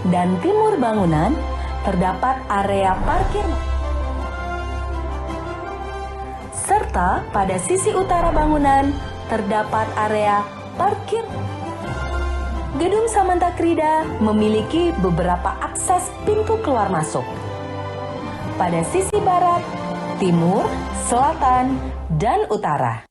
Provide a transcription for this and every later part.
dan timur bangunan terdapat area parkir. Serta pada sisi utara bangunan terdapat area parkir. Gedung Samanta Krida memiliki beberapa akses pintu keluar masuk. Pada sisi barat, timur, selatan, dan utara.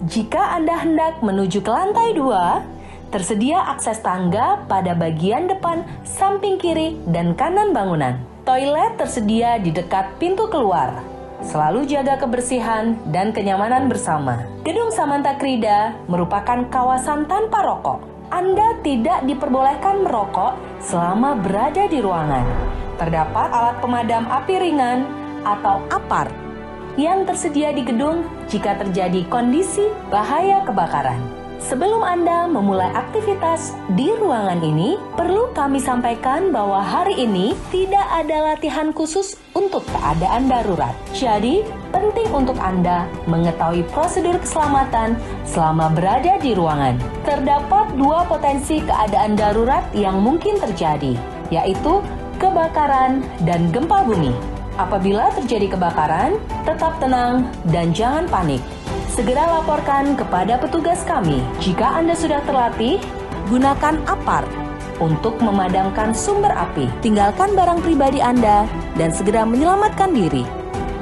Jika Anda hendak menuju ke lantai 2, tersedia akses tangga pada bagian depan, samping kiri, dan kanan bangunan. Toilet tersedia di dekat pintu keluar. Selalu jaga kebersihan dan kenyamanan bersama. Gedung Samanta Krida merupakan kawasan tanpa rokok. Anda tidak diperbolehkan merokok selama berada di ruangan. Terdapat alat pemadam api ringan atau APAR yang tersedia di gedung jika terjadi kondisi bahaya kebakaran. Sebelum Anda memulai aktivitas di ruangan ini, perlu kami sampaikan bahwa hari ini tidak ada latihan khusus untuk keadaan darurat. Jadi, penting untuk Anda mengetahui prosedur keselamatan selama berada di ruangan. Terdapat 2 potensi keadaan darurat yang mungkin terjadi, yaitu kebakaran dan gempa bumi. Apabila terjadi kebakaran, tetap tenang dan jangan panik. Segera laporkan kepada petugas kami. Jika Anda sudah terlatih, gunakan APAR untuk memadamkan sumber api. Tinggalkan barang pribadi Anda dan segera menyelamatkan diri.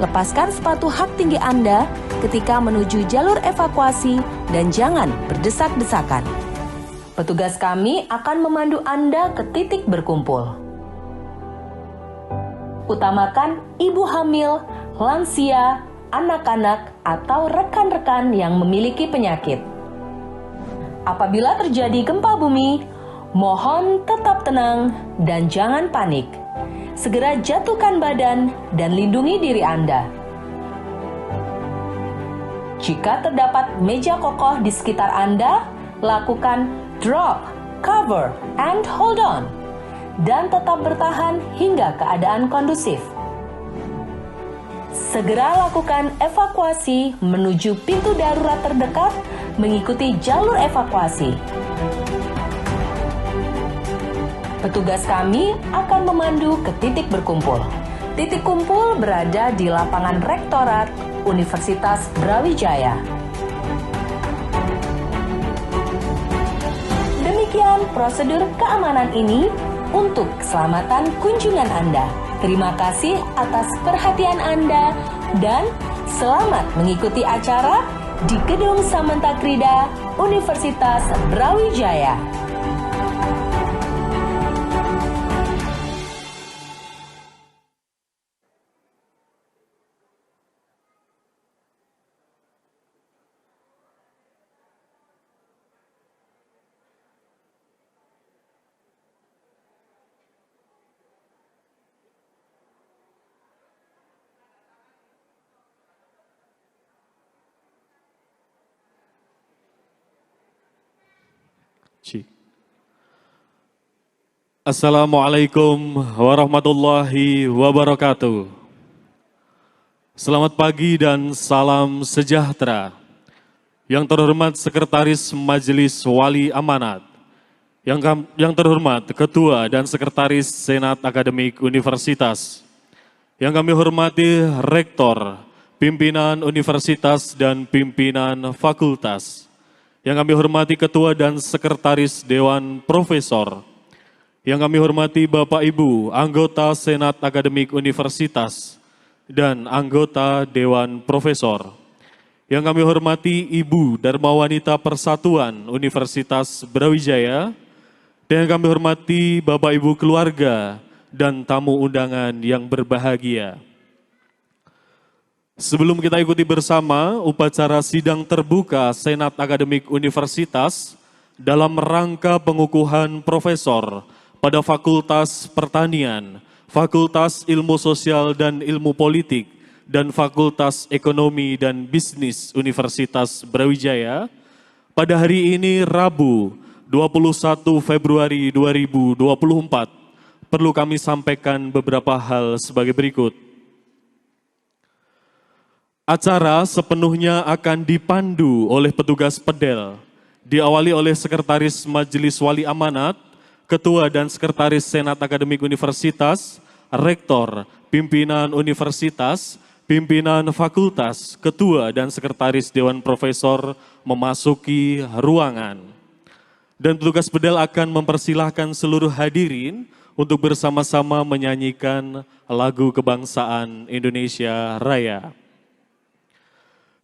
Lepaskan sepatu hak tinggi Anda ketika menuju jalur evakuasi dan jangan berdesak-desakan. Petugas kami akan memandu Anda ke titik berkumpul. Utamakan ibu hamil, lansia, anak-anak, atau rekan-rekan yang memiliki penyakit. Apabila terjadi gempa bumi, mohon tetap tenang dan jangan panik. Segera jatuhkan badan dan lindungi diri Anda. Jika terdapat meja kokoh di sekitar Anda, lakukan drop, cover, and hold on. Dan tetap bertahan hingga keadaan kondusif. Segera lakukan evakuasi menuju pintu darurat terdekat, mengikuti jalur evakuasi. Petugas kami akan memandu ke titik berkumpul. Titik kumpul berada di lapangan Rektorat Universitas Brawijaya. Demikian prosedur keamanan ini untuk keselamatan kunjungan Anda. Terima kasih atas perhatian Anda dan selamat mengikuti acara di Gedung Samanta Krida Universitas Brawijaya. Assalamualaikum warahmatullahi wabarakatuh. Selamat pagi dan salam sejahtera. Yang terhormat Sekretaris Majelis Wali Amanat, yang terhormat Ketua dan Sekretaris Senat Akademik Universitas, yang kami hormati Rektor, Pimpinan Universitas dan Pimpinan Fakultas, yang kami hormati Ketua dan Sekretaris Dewan Profesor, yang kami hormati Bapak Ibu, anggota Senat Akademik Universitas dan anggota Dewan Profesor. Yang kami hormati Ibu Dharma Wanita Persatuan Universitas Brawijaya, dan yang kami hormati Bapak Ibu keluarga dan tamu undangan yang berbahagia. Sebelum kita ikuti bersama upacara sidang terbuka Senat Akademik Universitas dalam rangka pengukuhan profesor pada Fakultas Pertanian, Fakultas Ilmu Sosial dan Ilmu Politik, dan Fakultas Ekonomi dan Bisnis Universitas Brawijaya, pada hari ini Rabu 21 Februari 2024, perlu kami sampaikan beberapa hal sebagai berikut. Acara sepenuhnya akan dipandu oleh petugas pedel, diawali oleh Sekretaris Majelis Wali Amanat, Ketua dan Sekretaris Senat Akademik Universitas, Rektor, Pimpinan Universitas, Pimpinan Fakultas, Ketua dan Sekretaris Dewan Profesor memasuki ruangan. Dan petugas bedel akan mempersilahkan seluruh hadirin untuk bersama-sama menyanyikan lagu kebangsaan Indonesia Raya.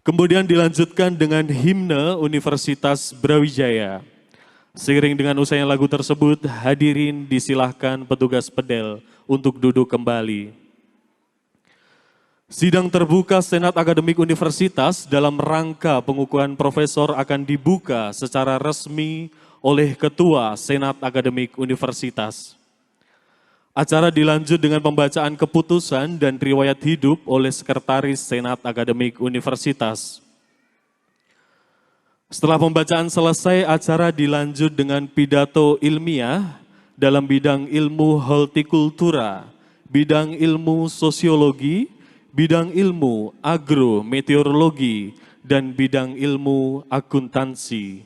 Kemudian dilanjutkan dengan himne Universitas Brawijaya. Seiring dengan usainya lagu tersebut, hadirin disilahkan petugas pedel untuk duduk kembali. Sidang terbuka Senat Akademik Universitas dalam rangka pengukuhan profesor akan dibuka secara resmi oleh Ketua Senat Akademik Universitas. Acara dilanjut dengan pembacaan keputusan dan riwayat hidup oleh Sekretaris Senat Akademik Universitas. Setelah pembacaan selesai, acara dilanjut dengan pidato ilmiah dalam bidang ilmu hortikultura, bidang ilmu sosiologi, bidang ilmu agrometeorologi, dan bidang ilmu akuntansi.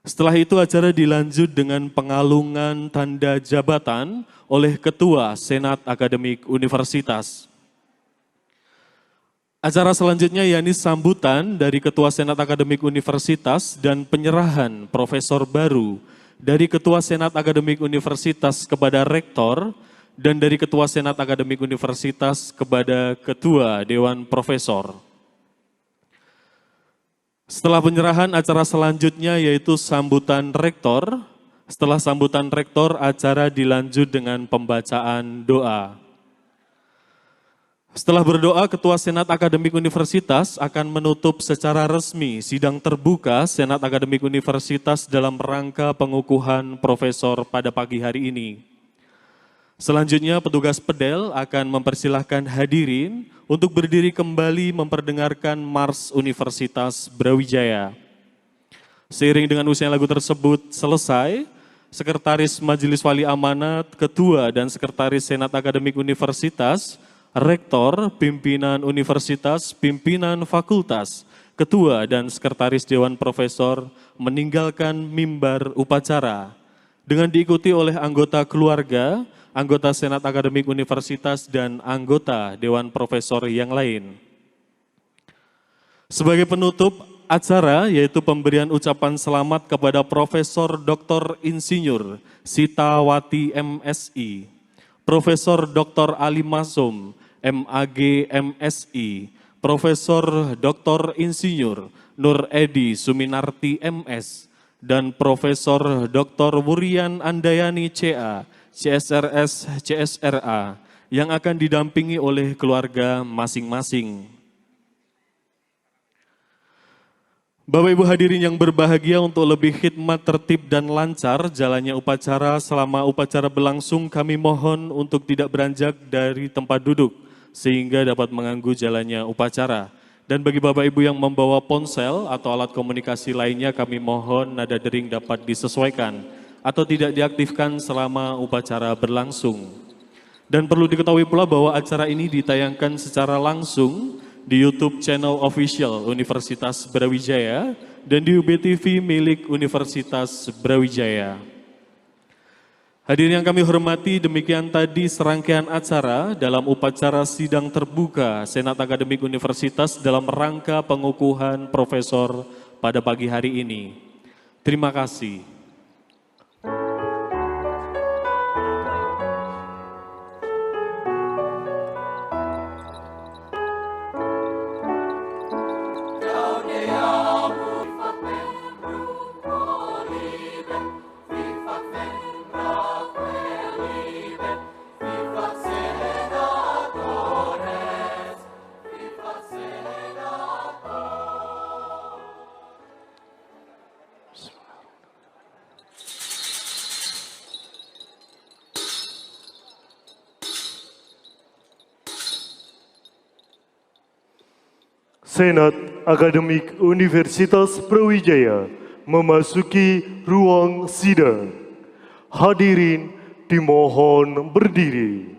Setelah itu acara dilanjut dengan pengalungan tanda jabatan oleh Ketua Senat Akademik Universitas. Acara selanjutnya yakni sambutan dari Ketua Senat Akademik Universitas dan penyerahan profesor baru dari Ketua Senat Akademik Universitas kepada Rektor dan dari Ketua Senat Akademik Universitas kepada Ketua Dewan Profesor. Setelah penyerahan, acara selanjutnya yaitu sambutan Rektor. Setelah sambutan Rektor, acara dilanjut dengan pembacaan doa. Setelah berdoa, Ketua Senat Akademik Universitas akan menutup secara resmi sidang terbuka Senat Akademik Universitas dalam rangka pengukuhan profesor pada pagi hari ini. Selanjutnya, petugas pedel akan mempersilahkan hadirin untuk berdiri kembali memperdengarkan Mars Universitas Brawijaya. Seiring dengan usai lagu tersebut selesai, Sekretaris Majelis Wali Amanat, Ketua dan Sekretaris Senat Akademik Universitas, Rektor, Pimpinan Universitas, Pimpinan Fakultas, Ketua dan Sekretaris Dewan Profesor meninggalkan mimbar upacara dengan diikuti oleh anggota keluarga, anggota Senat Akademik Universitas, dan anggota Dewan Profesor yang lain. Sebagai penutup acara yaitu pemberian ucapan selamat kepada Profesor Dr. Insinyur Sitawati MSI, Profesor Dr. Ali Masum, MAG MSI, Profesor Dr. Insinyur Nur Edi Suminarti MS, dan Profesor Dr. Wurian Andayani CA, CSRS CSRA, yang akan didampingi oleh keluarga masing-masing. Bapak Ibu hadirin yang berbahagia, untuk lebih khidmat tertib dan lancar jalannya upacara selama upacara berlangsung, kami mohon untuk tidak beranjak dari tempat duduk sehingga dapat mengganggu jalannya upacara. Dan bagi Bapak Ibu yang membawa ponsel atau alat komunikasi lainnya, kami mohon nada dering dapat disesuaikan atau tidak diaktifkan selama upacara berlangsung. Dan perlu diketahui pula bahwa acara ini ditayangkan secara langsung di YouTube channel official Universitas Brawijaya dan di UBTV milik Universitas Brawijaya. Hadirin yang kami hormati, demikian tadi serangkaian acara dalam upacara sidang terbuka Senat Akademik Universitas dalam rangka pengukuhan profesor pada pagi hari ini. Terima kasih. Senat Akademik Universitas Brawijaya memasuki ruang sidang. Hadirin dimohon berdiri.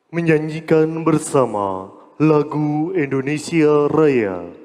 menyanyikan bersama lagu Indonesia Raya.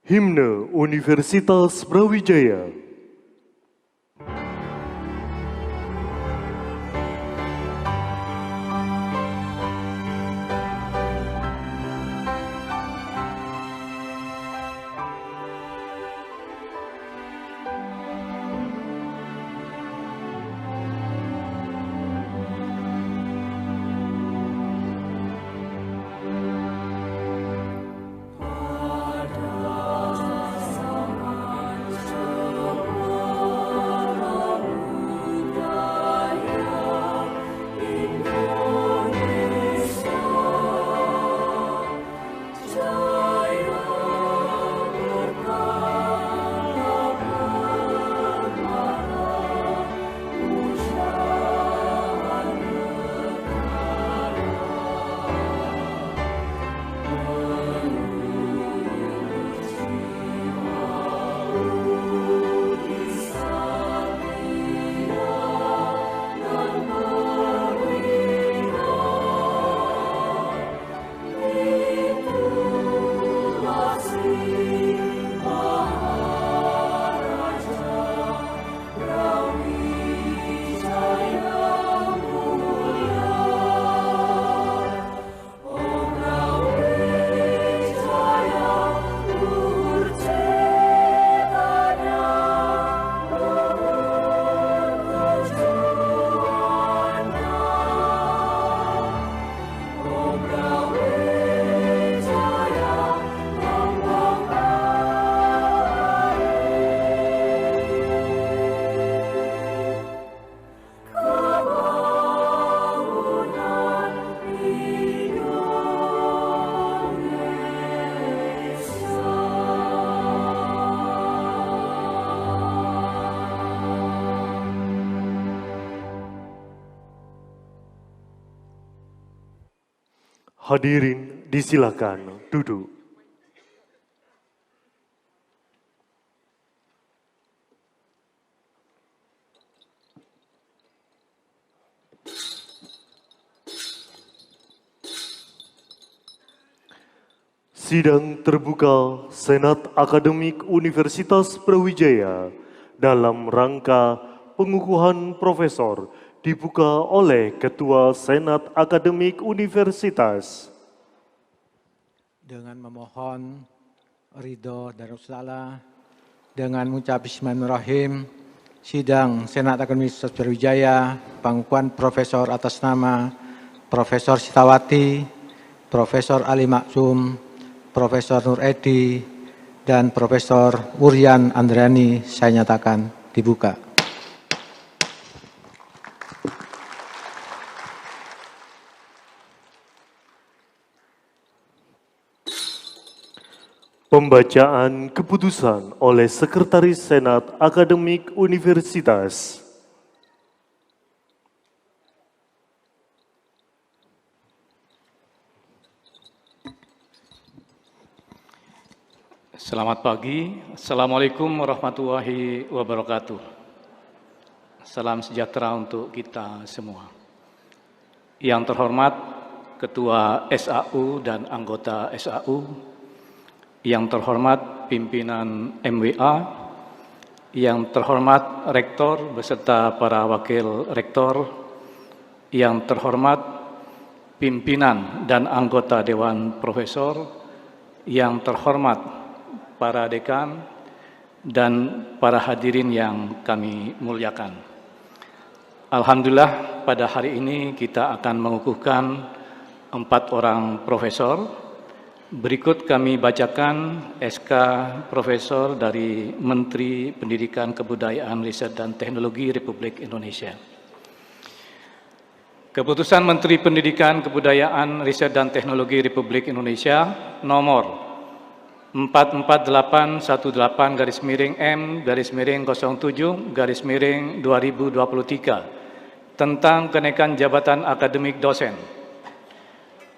Himne Universitas Brawijaya. Hadirin disilakan duduk. Sidang terbuka Senat Akademik Universitas Brawijaya dalam rangka pengukuhan profesor dibuka oleh Ketua Senat Akademik Universitas. Dengan memohon ridho dan usaha dengan mengucap bismillahirrahmanirrahim, sidang Senat Akademik Universitas Brawijaya, pengukuhan profesor atas nama Profesor Sitawati, Profesor Ali Maksum, Profesor Nur Edi, dan Profesor Wuryan Andriani saya nyatakan dibuka. Pembacaan keputusan oleh Sekretaris Senat Akademik Universitas. Selamat pagi. Assalamualaikum warahmatullahi wabarakatuh. Salam sejahtera untuk kita semua. Yang terhormat Ketua SAU dan anggota SAU, yang terhormat pimpinan MWA, yang terhormat Rektor beserta para Wakil Rektor, yang terhormat pimpinan dan anggota Dewan Profesor, yang terhormat para dekan, dan para hadirin yang kami muliakan. Alhamdulillah pada hari ini kita akan mengukuhkan 4 orang profesor. Berikut kami bacakan SK Profesor dari Menteri Pendidikan, Kebudayaan, Riset, dan Teknologi Republik Indonesia. Keputusan Menteri Pendidikan, Kebudayaan, Riset, dan Teknologi Republik Indonesia nomor 448-M-07-2023 tentang kenaikan jabatan akademik dosen.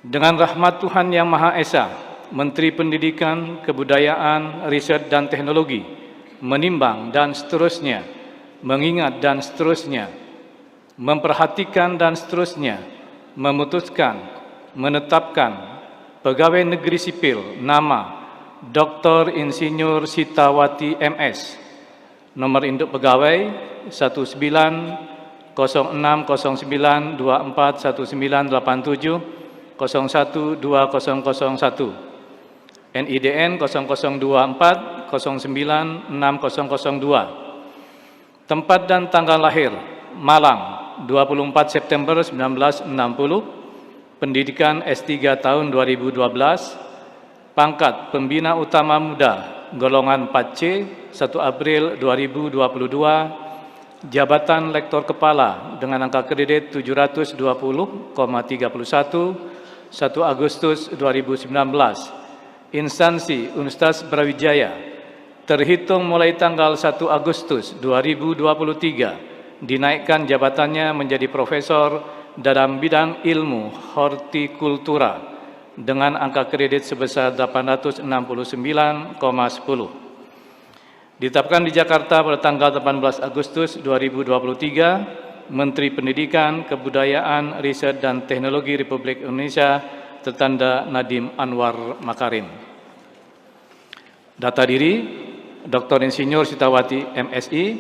Dengan rahmat Tuhan Yang Maha Esa, Menteri Pendidikan, Kebudayaan, Riset, dan Teknologi menimbang dan seterusnya, mengingat dan seterusnya, memperhatikan dan seterusnya, memutuskan, menetapkan pegawai negeri sipil nama Dr. Insinyur Sitawati MS, nomor induk pegawai 1909241987 01201, NIDN 0024096002, tempat dan tanggal lahir Malang 24 September 1960, pendidikan S3 tahun 2012, pangkat Pembina Utama Muda, golongan 4C, 1 April 2022, jabatan Lektor Kepala dengan angka kredit 720,31, 1 Agustus 2019, instansi Universitas Brawijaya, terhitung mulai tanggal 1 Agustus 2023, dinaikkan jabatannya menjadi profesor dalam bidang ilmu hortikultura, dengan angka kredit sebesar 869,10. Ditetapkan di Jakarta pada tanggal 18 Agustus 2023, Menteri Pendidikan, Kebudayaan, Riset, dan Teknologi Republik Indonesia tertanda Nadiem Anwar Makarim. Data diri, Dr. Insinyur Sitawati MSI,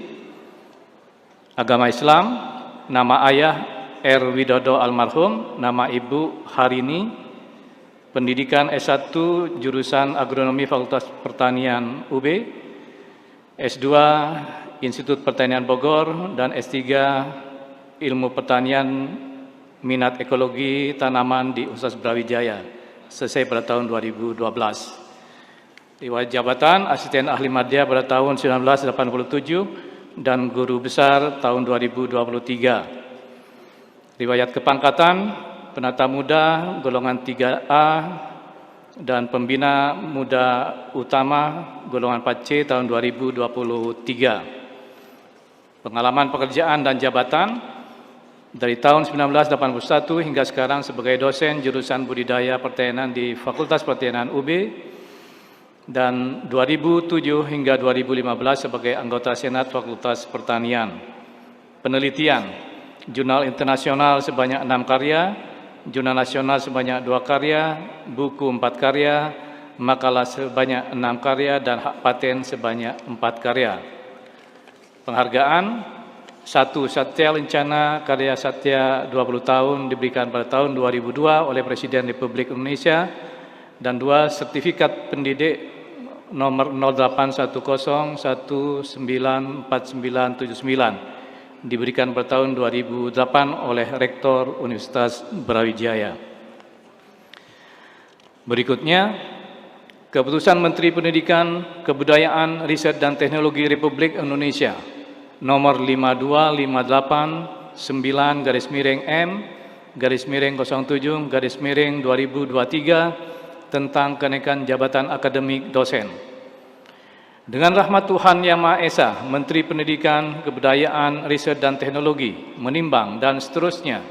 agama Islam, nama ayah R. Widodo almarhum, nama ibu Harini, pendidikan S1 jurusan Agronomi Fakultas Pertanian UB, S2 Institut Pertanian Bogor, dan S3 Ilmu Pertanian Minat Ekologi Tanaman di Universitas Brawijaya, selesai pada tahun 2012. Riwayat jabatan Asisten Ahli Madya pada tahun 1987 dan Guru Besar tahun 2023. Riwayat kepangkatan Penata Muda golongan 3A dan Pembina Muda Utama golongan 4C tahun 2023. Pengalaman pekerjaan dan jabatan dari tahun 1981 hingga sekarang sebagai dosen jurusan Budidaya Pertanian di Fakultas Pertanian UB, dan 2007 hingga 2015 sebagai anggota Senat Fakultas Pertanian. Penelitian, jurnal internasional sebanyak 6 karya, jurnal nasional sebanyak 2 karya, buku 4 karya, makalah sebanyak 6 karya, dan hak paten sebanyak 4 karya. Penghargaan, 1. Satya Lencana Karya Satya 20 tahun diberikan pada tahun 2002 oleh Presiden Republik Indonesia, dan 2. Sertifikat pendidik nomor 0810194979 diberikan pada tahun 2008 oleh Rektor Universitas Brawijaya. Berikutnya, Keputusan Menteri Pendidikan, Kebudayaan, Riset dan Teknologi Republik Indonesia nomor 5258-9-M-07-2023 tentang kenaikan jabatan akademik dosen. Dengan rahmat Tuhan Yang Maha Esa, Menteri Pendidikan, Kebudayaan, Riset dan Teknologi menimbang dan seterusnya,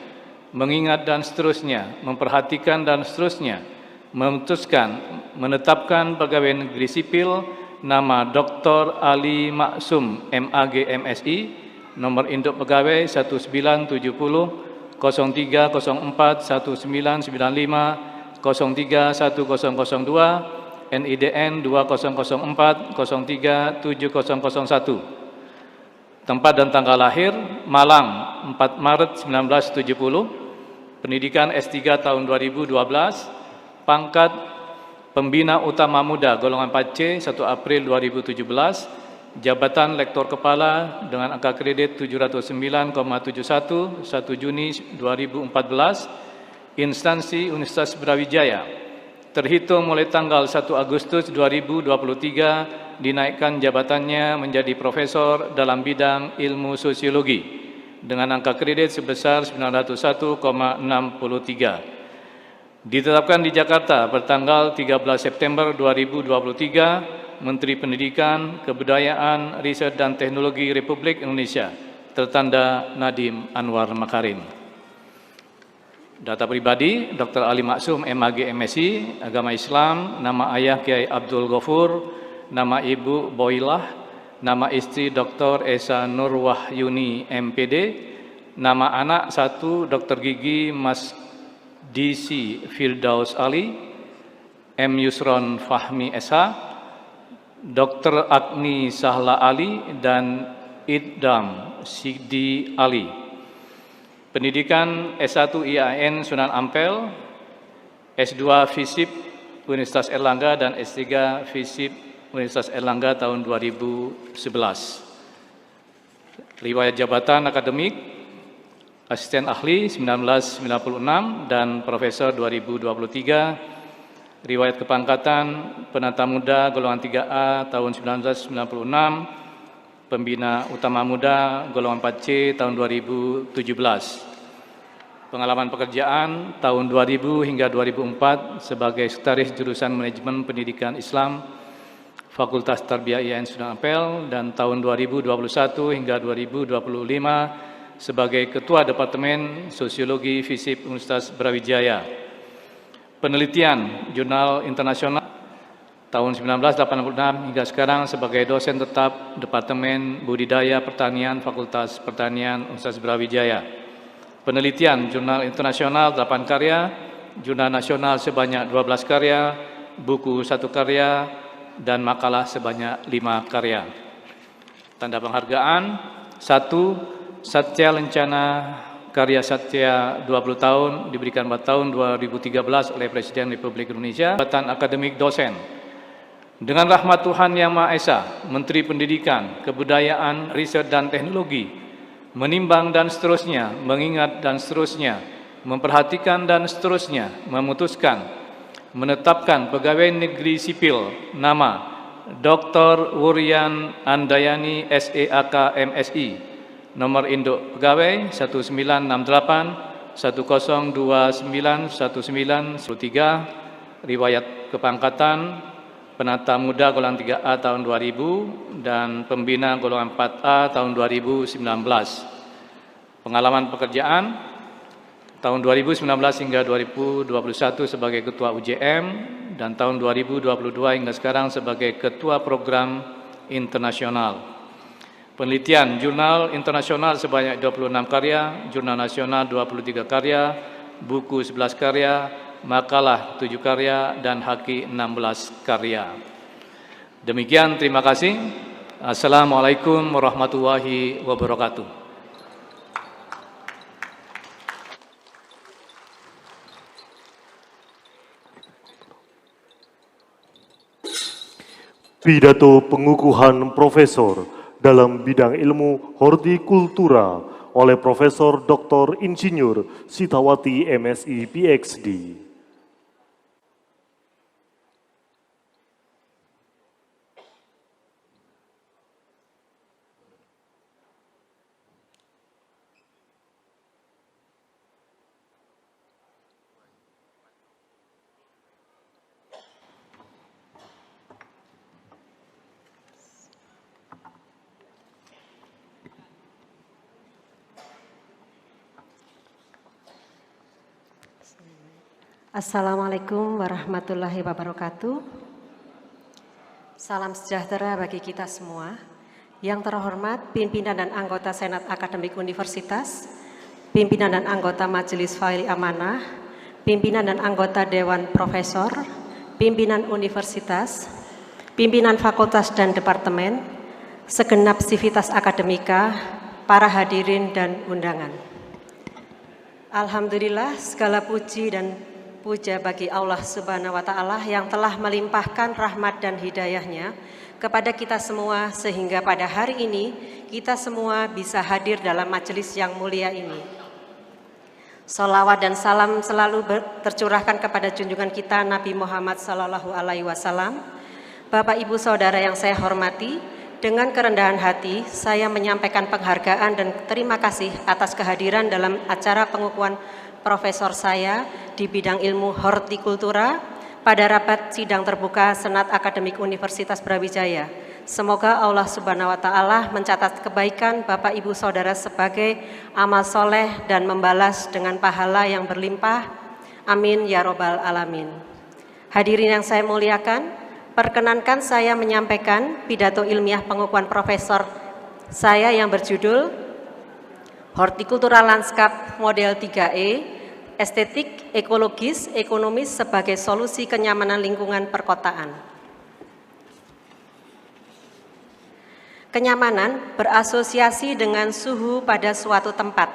mengingat dan seterusnya, memperhatikan dan seterusnya, memutuskan menetapkan pegawai negeri sipil nama Dr. Ali Maksum MAG MSI, nomor induk pegawai 1970 0304 1995 03102, NIDN 2004 037001. Tempat dan tanggal lahir Malang 4 Maret 1970, pendidikan S3 tahun 2012, pangkat Pembina Utama Muda golongan 4C 1 April 2017, jabatan Lektor Kepala dengan angka kredit 709,71 1 Juni 2014, instansi Universitas Brawijaya, terhitung mulai tanggal 1 Agustus 2023 dinaikkan jabatannya menjadi profesor dalam bidang ilmu sosiologi dengan angka kredit sebesar 901,63. Ditetapkan di Jakarta bertanggal 13 September 2023, Menteri Pendidikan, Kebudayaan, Riset dan Teknologi Republik Indonesia, tertanda Nadiem Anwar Makarim. Data pribadi, Dr. Ali Maksum MAG MSI, agama Islam, nama ayah Kiai Abdul Ghafur, nama ibu Boilah, nama istri Dr. Esa Nur Wahyuni MPD, nama anak 1 Dr. Gigi Mas DC Firdaus Ali, M. Yusron Fahmi SH, Dr. Agni Sahla Ali, dan Idam Sidi Ali. Pendidikan S1 IAIN Sunan Ampel, S2 FISIP Universitas Erlangga, dan S3 FISIP Universitas Erlangga tahun 2011. Riwayat jabatan akademik, Asisten Ahli 1996 dan Profesor 2023, riwayat kepangkatan Penata Muda golongan 3A tahun 1996, Pembina Utama Muda golongan 4C tahun 2017. Pengalaman pekerjaan tahun 2000 hingga 2004 sebagai Sekretaris Jurusan Manajemen Pendidikan Islam Fakultas Tarbiyah IAIN Sunan Ampel, dan tahun 2021 hingga 2025 sebagai Ketua Departemen Sosiologi FISIP Universitas Brawijaya. Penelitian Jurnal Internasional tahun 1986 hingga sekarang sebagai dosen tetap Departemen Budidaya Pertanian Fakultas Pertanian Universitas Brawijaya. Penelitian Jurnal Internasional 8 karya, Jurnal Nasional sebanyak 12 karya, buku 1 karya, dan makalah sebanyak 5 karya. Tanda penghargaan 1. Satya Lencana Karya Satya 20 tahun diberikan pada tahun 2013 oleh Presiden Republik Indonesia, jabatan akademik dosen. Dengan rahmat Tuhan Yang Maha Esa, Menteri Pendidikan, Kebudayaan, Riset dan Teknologi menimbang dan seterusnya, mengingat dan seterusnya, memperhatikan dan seterusnya, memutuskan menetapkan pegawai negeri sipil nama Dr. Wuryan Andayani SEAK MSI, nomor induk pegawai 1968 1029 1913, riwayat kepangkatan Penata Muda golongan 3A tahun 2000 dan Pembina golongan 4A tahun 2019. Pengalaman pekerjaan tahun 2019 hingga 2021 sebagai Ketua UJM dan tahun 2022 hingga sekarang sebagai Ketua Program Internasional. Penelitian Jurnal Internasional sebanyak 26 karya, Jurnal Nasional 23 karya, buku 11 karya, makalah 7 karya, dan haki 16 karya. Demikian, terima kasih. Assalamualaikum warahmatullahi wabarakatuh. Pidato pengukuhan Profesor dalam bidang ilmu hortikultura oleh Profesor Dr. Insinyur Sitawati MSI PhD. Assalamualaikum warahmatullahi wabarakatuh. Salam sejahtera bagi kita semua. Yang terhormat pimpinan dan anggota Senat Akademik Universitas, pimpinan dan anggota Majelis Wali Amanah, pimpinan dan anggota Dewan Profesor, pimpinan Universitas, pimpinan Fakultas dan Departemen, segenap sivitas akademika, para hadirin dan undangan. Alhamdulillah, segala puji dan puja bagi Allah Subhanahu wa Ta'ala yang telah melimpahkan rahmat dan hidayahnya kepada kita semua, sehingga pada hari ini kita semua bisa hadir dalam majelis yang mulia ini. Salawat dan salam selalu tercurahkan kepada junjungan kita Nabi Muhammad SAW. Bapak Ibu Saudara yang saya hormati, dengan kerendahan hati saya menyampaikan penghargaan dan terima kasih atas kehadiran dalam acara pengukuhan profesor saya di bidang ilmu hortikultura pada rapat sidang terbuka Senat Akademik Universitas Brawijaya. Semoga Allah Subhanahu wa Ta'ala mencatat kebaikan Bapak Ibu Saudara sebagai amal soleh dan membalas dengan pahala yang berlimpah. Amin ya robbal alamin. Hadirin yang saya muliakan, perkenankan saya menyampaikan pidato ilmiah pengukuhan profesor saya yang berjudul Hortikultura Lanskap Model 3E, Estetik, Ekologis, Ekonomis sebagai Solusi Kenyamanan Lingkungan Perkotaan. Kenyamanan berasosiasi dengan suhu pada suatu tempat.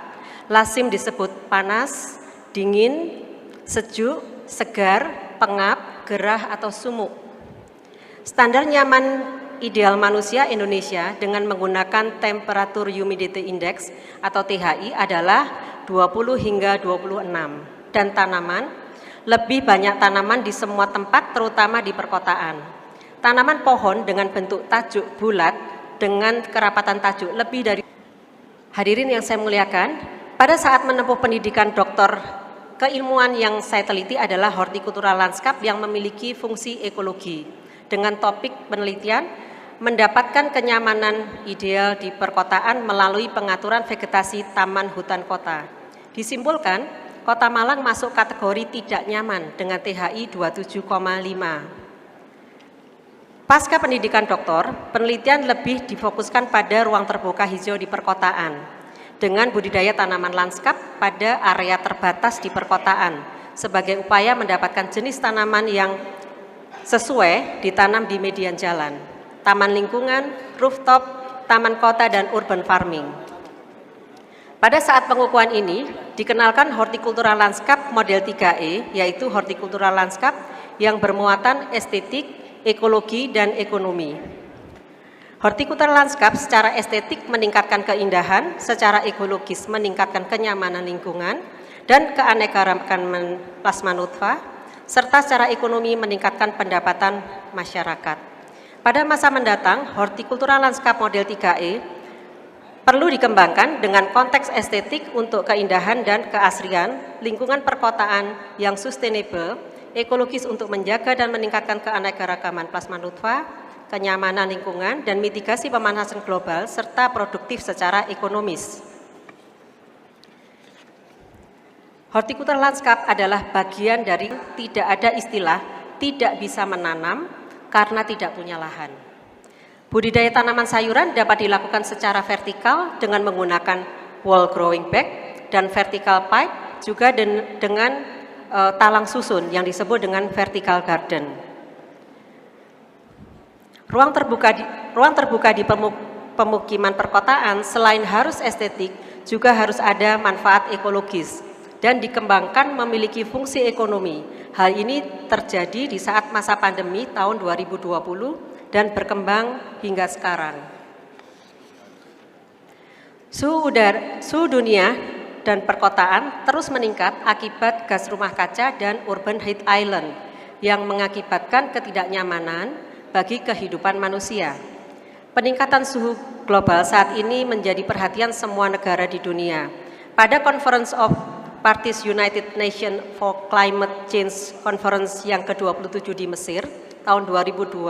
Lazim disebut panas, dingin, sejuk, segar, pengap, gerah, atau sumuk. Standar nyaman ideal manusia Indonesia dengan menggunakan temperatur humidity index atau THI adalah 20 hingga 26. Dan tanaman, lebih banyak tanaman di semua tempat terutama di perkotaan. Tanaman pohon dengan bentuk tajuk bulat dengan kerapatan tajuk lebih dari. Hadirin yang saya muliakan, pada saat menempuh pendidikan doktor, keilmuan yang saya teliti adalah hortikultura lanskap yang memiliki fungsi ekologi dengan topik penelitian mendapatkan kenyamanan ideal di perkotaan melalui pengaturan vegetasi taman hutan kota. Disimpulkan, Kota Malang masuk kategori tidak nyaman dengan THI 27,5. Pasca pendidikan doktor, penelitian lebih difokuskan pada ruang terbuka hijau di perkotaan dengan budidaya tanaman lanskap pada area terbatas di perkotaan sebagai upaya mendapatkan jenis tanaman yang sesuai ditanam di median jalan, taman lingkungan, rooftop, taman kota, dan urban farming. Pada saat pengukuhan ini, dikenalkan hortikultura lanskap model 3E, yaitu hortikultura lanskap yang bermuatan estetik, ekologi, dan ekonomi. Hortikultura lanskap secara estetik meningkatkan keindahan, secara ekologis meningkatkan kenyamanan lingkungan, dan keanekaragaman plasma nutfah, serta secara ekonomi meningkatkan pendapatan masyarakat. Pada masa mendatang, hortikultura lanskap model 3E perlu dikembangkan dengan konteks estetik untuk keindahan dan keasrian, lingkungan perkotaan yang sustainable, ekologis untuk menjaga dan meningkatkan keanekaragaman plasma nutfah, kenyamanan lingkungan, dan mitigasi pemanasan global, serta produktif secara ekonomis. Hortikultura lanskap adalah bagian dari tidak ada istilah tidak bisa menanam karena tidak punya lahan. Budidaya tanaman sayuran dapat dilakukan secara vertikal dengan menggunakan wall growing bag dan vertical pipe, juga dengan talang susun yang disebut dengan vertical garden. Ruang terbuka di pemukiman perkotaan selain harus estetik juga harus ada manfaat ekologis dan dikembangkan memiliki fungsi ekonomi. Hal ini terjadi di saat masa pandemi tahun 2020 dan berkembang hingga sekarang. Suhu dunia dan perkotaan terus meningkat akibat gas rumah kaca dan urban heat island yang mengakibatkan ketidaknyamanan bagi kehidupan manusia. Peningkatan suhu global saat ini menjadi perhatian semua negara di dunia. Pada Conference of Parties United Nations for Climate Change Conference yang ke-27 di Mesir tahun 2022,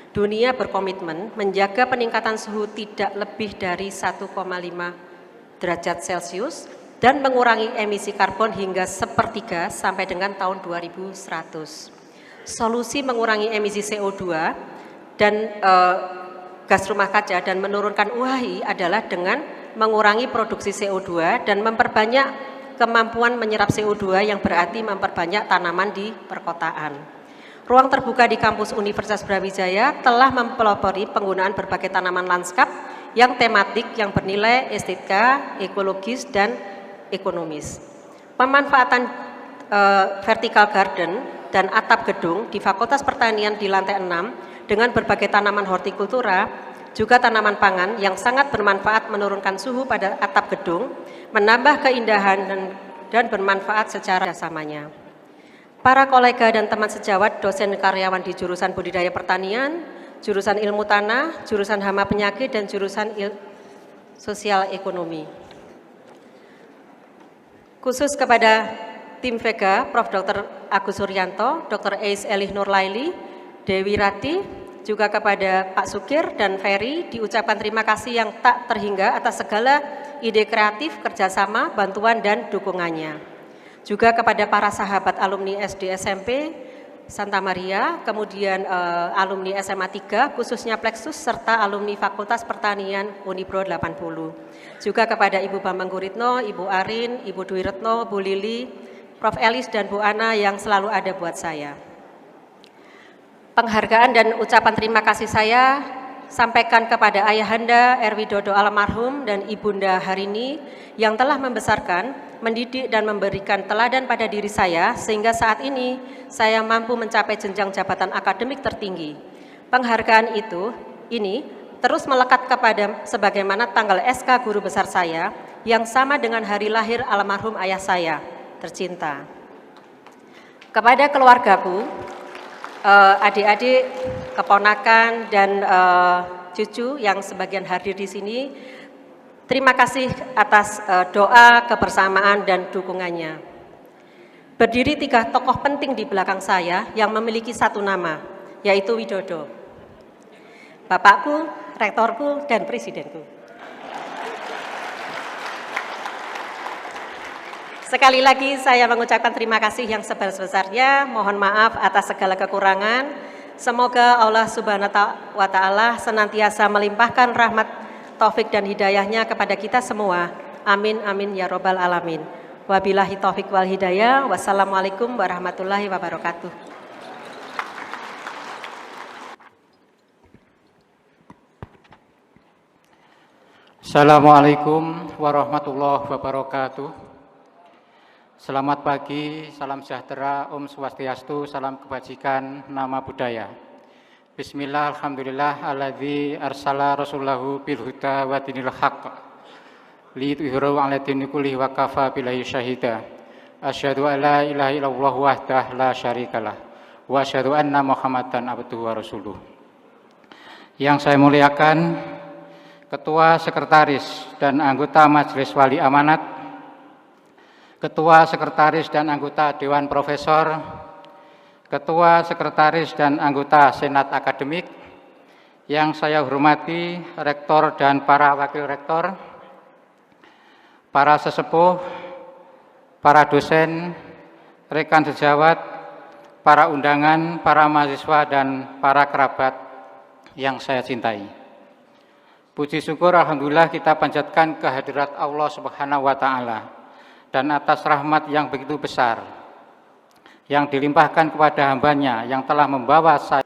dunia berkomitmen menjaga peningkatan suhu tidak lebih dari 1,5 derajat Celcius dan mengurangi emisi karbon hingga sepertiga sampai dengan tahun 2100. Solusi mengurangi emisi CO2 dan gas rumah kaca dan menurunkan UHI adalah dengan mengurangi produksi CO2 dan memperbanyak kemampuan menyerap CO2 yang berarti memperbanyak tanaman di perkotaan. Ruang terbuka di kampus Universitas Brawijaya telah mempelopori penggunaan berbagai tanaman lanskap yang tematik yang bernilai estetika, ekologis, dan ekonomis. Pemanfaatan vertical garden dan atap gedung di Fakultas Pertanian di lantai 6 dengan berbagai tanaman hortikultura, juga tanaman pangan yang sangat bermanfaat menurunkan suhu pada atap gedung, menambah keindahan dan bermanfaat secara samanya. Para kolega dan teman sejawat dosen karyawan di jurusan budidaya pertanian, jurusan ilmu tanah, jurusan hama penyakit, dan jurusan sosial ekonomi. Khusus kepada tim Vega, Prof. Dr. Agus Suryanto, Dr. Ais Elih Nurlaili, Dewi Rati, juga kepada Pak Sukir dan Ferry diucapkan terima kasih yang tak terhingga atas segala ide kreatif, kerjasama, bantuan, dan dukungannya. Juga kepada para sahabat alumni SD SMP Santa Maria, kemudian alumni SMA 3, khususnya Plexus, serta alumni Fakultas Pertanian Unibro 80. Juga kepada Ibu Bambang Guritno, Ibu Arin, Ibu Dwi Retno, Bu Lili, Prof. Elis, dan Bu Ana yang selalu ada buat saya. Penghargaan dan ucapan terima kasih saya sampaikan kepada Ayahanda R. Widodo almarhum dan Ibunda Harini yang telah membesarkan, mendidik, dan memberikan teladan pada diri saya sehingga saat ini saya mampu mencapai jenjang jabatan akademik tertinggi. Penghargaan ini terus melekat kepada sebagaimana tanggal SK guru besar saya yang sama dengan hari lahir almarhum ayah saya tercinta. Kepada keluargaku, adik-adik, keponakan, dan cucu yang sebagian hadir di sini, terima kasih atas doa, kebersamaan, dan dukungannya. Berdiri 3 tokoh penting di belakang saya yang memiliki satu nama, yaitu Widodo. Bapakku, rektorku, dan presidenku. Sekali lagi saya mengucapkan terima kasih yang sebesar-besarnya, mohon maaf atas segala kekurangan. Semoga Allah Subhanahu wa Ta'ala senantiasa melimpahkan rahmat, taufik, dan hidayahnya kepada kita semua. Amin, amin, ya robbal alamin. Wabillahi taufik wal hidayah. Wassalamualaikum warahmatullahi wabarakatuh. Assalamualaikum warahmatullahi wabarakatuh. Selamat pagi, salam sejahtera, Om Swastiastu, salam kebajikan, nama budaya. Bismillah, alhamdulillah, alladzi arsala rasulahu bil huda wa dinil haqq liyudhhirahu 'ala dini kullihi wa kafa billahi syahida. Asyhadu an la ilaha illallah wahdahu la syarikalah wa asyhadu anna Muhammadan abduhu wa rasuluh. Yang saya muliakan Ketua Sekretaris dan anggota Majelis Wali Amanat, Ketua Sekretaris dan anggota Dewan Profesor, Ketua Sekretaris dan anggota Senat Akademik, yang saya hormati Rektor dan para Wakil Rektor, para sesepuh, para dosen, rekan sejawat, para undangan, para mahasiswa, dan para kerabat yang saya cintai. Puji syukur alhamdulillah kita panjatkan kehadirat Allah Subhanahu wa Ta'ala dan atas rahmat yang begitu besar yang dilimpahkan kepada hambanya yang telah membawa saya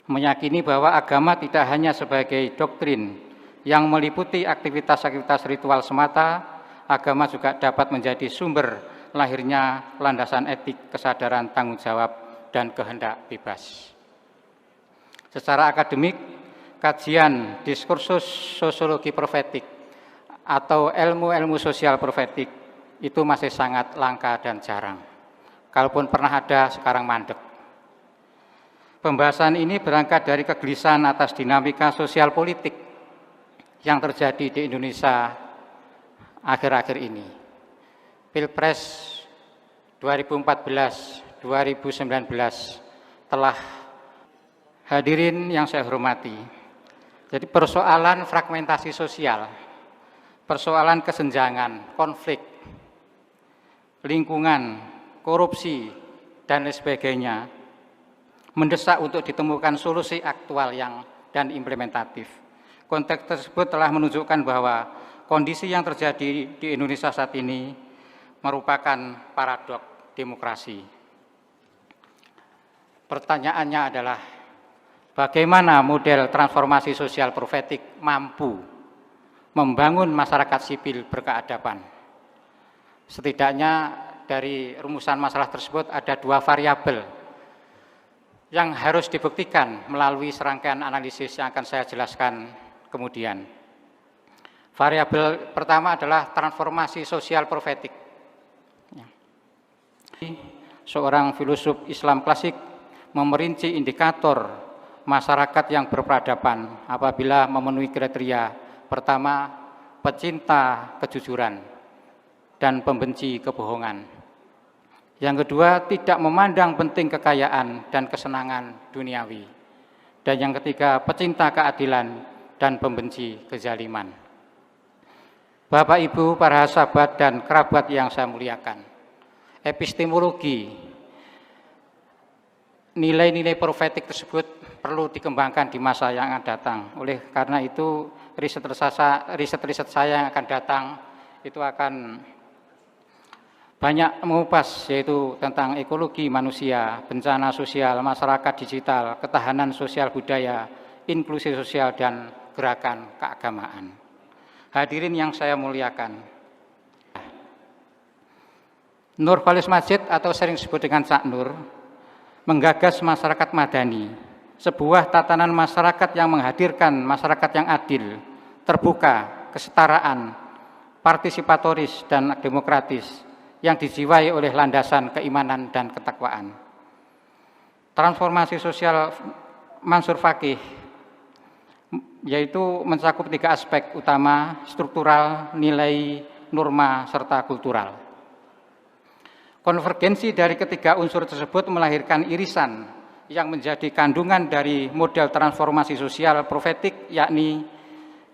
meyakini bahwa agama tidak hanya sebagai doktrin yang meliputi aktivitas-aktivitas ritual semata, agama juga dapat menjadi sumber lahirnya landasan etik, kesadaran, tanggung jawab, dan kehendak bebas. Secara akademik, kajian diskursus sosiologi profetik atau ilmu-ilmu sosial profetik itu masih sangat langka dan jarang. Kalaupun pernah ada, sekarang mandek. Pembahasan ini berangkat dari kegelisahan atas dinamika sosial politik yang terjadi di Indonesia akhir-akhir ini. Pilpres 2014-2019 telah hadirin yang saya hormati. Jadi persoalan fragmentasi sosial, persoalan kesenjangan, konflik, lingkungan, korupsi, dan lain sebagainya mendesak untuk ditemukan solusi aktual dan implementatif. Konteks tersebut telah menunjukkan bahwa kondisi yang terjadi di Indonesia saat ini merupakan paradok demokrasi. Pertanyaannya adalah, bagaimana model transformasi sosial profetik mampu membangun masyarakat sipil berkeadaban? Setidaknya dari rumusan masalah tersebut ada 2 variabel yang harus dibuktikan melalui serangkaian analisis yang akan saya jelaskan kemudian. Variabel pertama adalah transformasi sosial profetik. Seorang filosof Islam klasik memerinci indikator masyarakat yang berperadaban apabila memenuhi kriteria pertama, pecinta kejujuran dan pembenci kebohongan. Yang kedua, tidak memandang penting kekayaan dan kesenangan duniawi. Dan yang ketiga, pecinta keadilan dan pembenci kezaliman. Bapak, Ibu, para sahabat dan kerabat yang saya muliakan, epistemologi, nilai-nilai profetik tersebut perlu dikembangkan di masa yang akan datang. Oleh karena itu, riset-riset saya yang akan datang itu akan banyak mengupas, yaitu tentang ekologi manusia, bencana sosial, masyarakat digital, ketahanan sosial budaya, inklusi sosial, dan gerakan keagamaan. Hadirin yang saya muliakan, Nur Khalis Majid atau sering disebut dengan Cak Nur menggagas masyarakat madani, sebuah tatanan masyarakat yang menghadirkan masyarakat yang adil, terbuka, kesetaraan, partisipatoris, dan demokratis, yang dijiwai oleh landasan keimanan dan ketakwaan. Transformasi sosial Mansur Fakih yaitu mencakup 3 aspek utama: struktural, nilai, norma, serta kultural. Konvergensi dari ketiga unsur tersebut melahirkan irisan yang menjadi kandungan dari model transformasi sosial profetik, yakni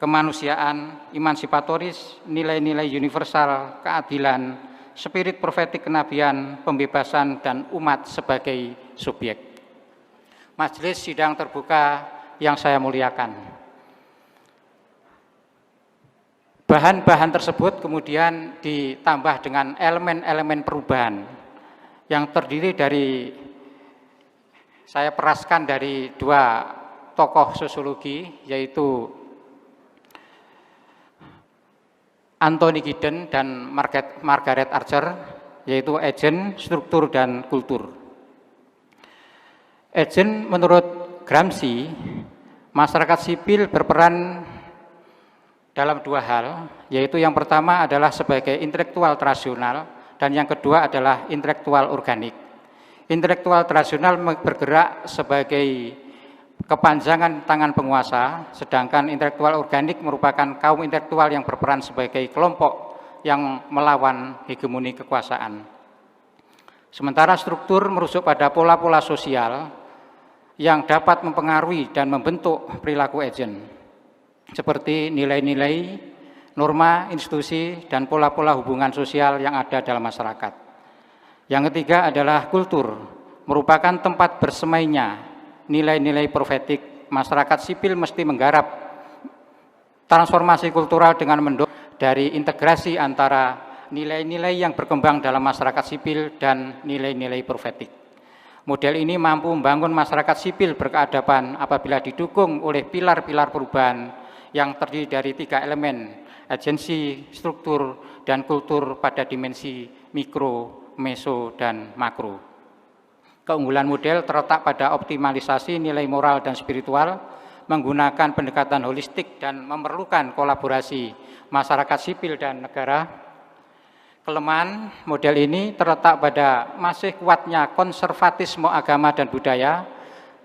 kemanusiaan, emansipatoris, nilai-nilai universal, keadilan, spirit profetik kenabian, pembebasan, dan umat sebagai subjek. Majelis sidang terbuka yang saya muliakan, bahan-bahan tersebut kemudian ditambah dengan elemen-elemen perubahan yang terdiri dari, saya peraskan dari 2 tokoh sosiologi, yaitu Anthony Giddens dan Margaret Archer, yaitu agent, struktur, dan kultur. Agent menurut Gramsci, masyarakat sipil berperan dalam 2 hal, yaitu yang pertama adalah sebagai intelektual rasional dan yang kedua adalah intelektual organik. Intelektual rasional bergerak sebagai kepanjangan tangan penguasa, sedangkan intelektual organik merupakan kaum intelektual yang berperan sebagai kelompok yang melawan hegemoni kekuasaan. Sementara struktur merujuk pada pola-pola sosial yang dapat mempengaruhi dan membentuk perilaku agent, seperti nilai-nilai, norma, institusi, dan pola-pola hubungan sosial yang ada dalam masyarakat. Yang ketiga adalah kultur, merupakan tempat bersemainya nilai-nilai profetik. Masyarakat sipil mesti menggarap transformasi kultural dengan mendorong dari integrasi antara nilai-nilai yang berkembang dalam masyarakat sipil dan nilai-nilai profetik. Model ini mampu membangun masyarakat sipil berkeadaban apabila didukung oleh pilar-pilar perubahan yang terdiri dari 3 elemen, agensi, struktur, dan kultur pada dimensi mikro, meso, dan makro. Keunggulan model terletak pada optimalisasi nilai moral dan spiritual, menggunakan pendekatan holistik dan memerlukan kolaborasi masyarakat sipil dan negara. Kelemahan model ini terletak pada masih kuatnya konservatisme agama dan budaya,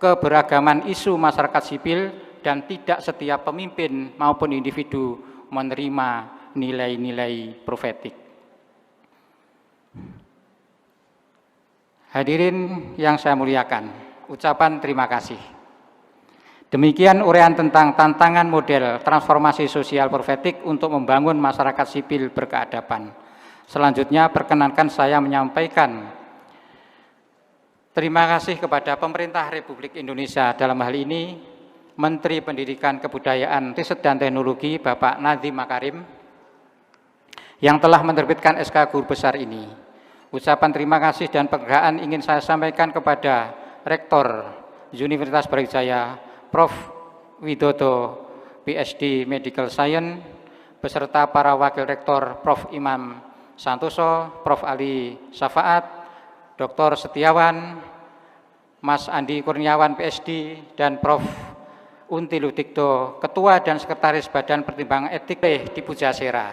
keberagaman isu masyarakat sipil, dan tidak setiap pemimpin maupun individu menerima nilai-nilai profetik. Hadirin yang saya muliakan, ucapan terima kasih. Demikian uraian tentang tantangan model transformasi sosial profetik untuk membangun masyarakat sipil berkeadaban. Selanjutnya perkenankan saya menyampaikan terima kasih kepada Pemerintah Republik Indonesia, dalam hal ini Menteri Pendidikan Kebudayaan, Riset dan Teknologi Bapak Nadiem Makarim yang telah menerbitkan SK Guru Besar ini. Ucapan terima kasih dan penghargaan ingin saya sampaikan kepada Rektor Universitas Brawijaya, Prof. Widodo, PhD Medical Science, beserta para Wakil Rektor Prof. Imam Santoso, Prof. Ali Syafaat, Dr. Setiawan, Mas Andi Kurniawan, PhD, dan Prof. Unti Ludikdo, Ketua dan Sekretaris Badan Pertimbangan Etik di Pujasera.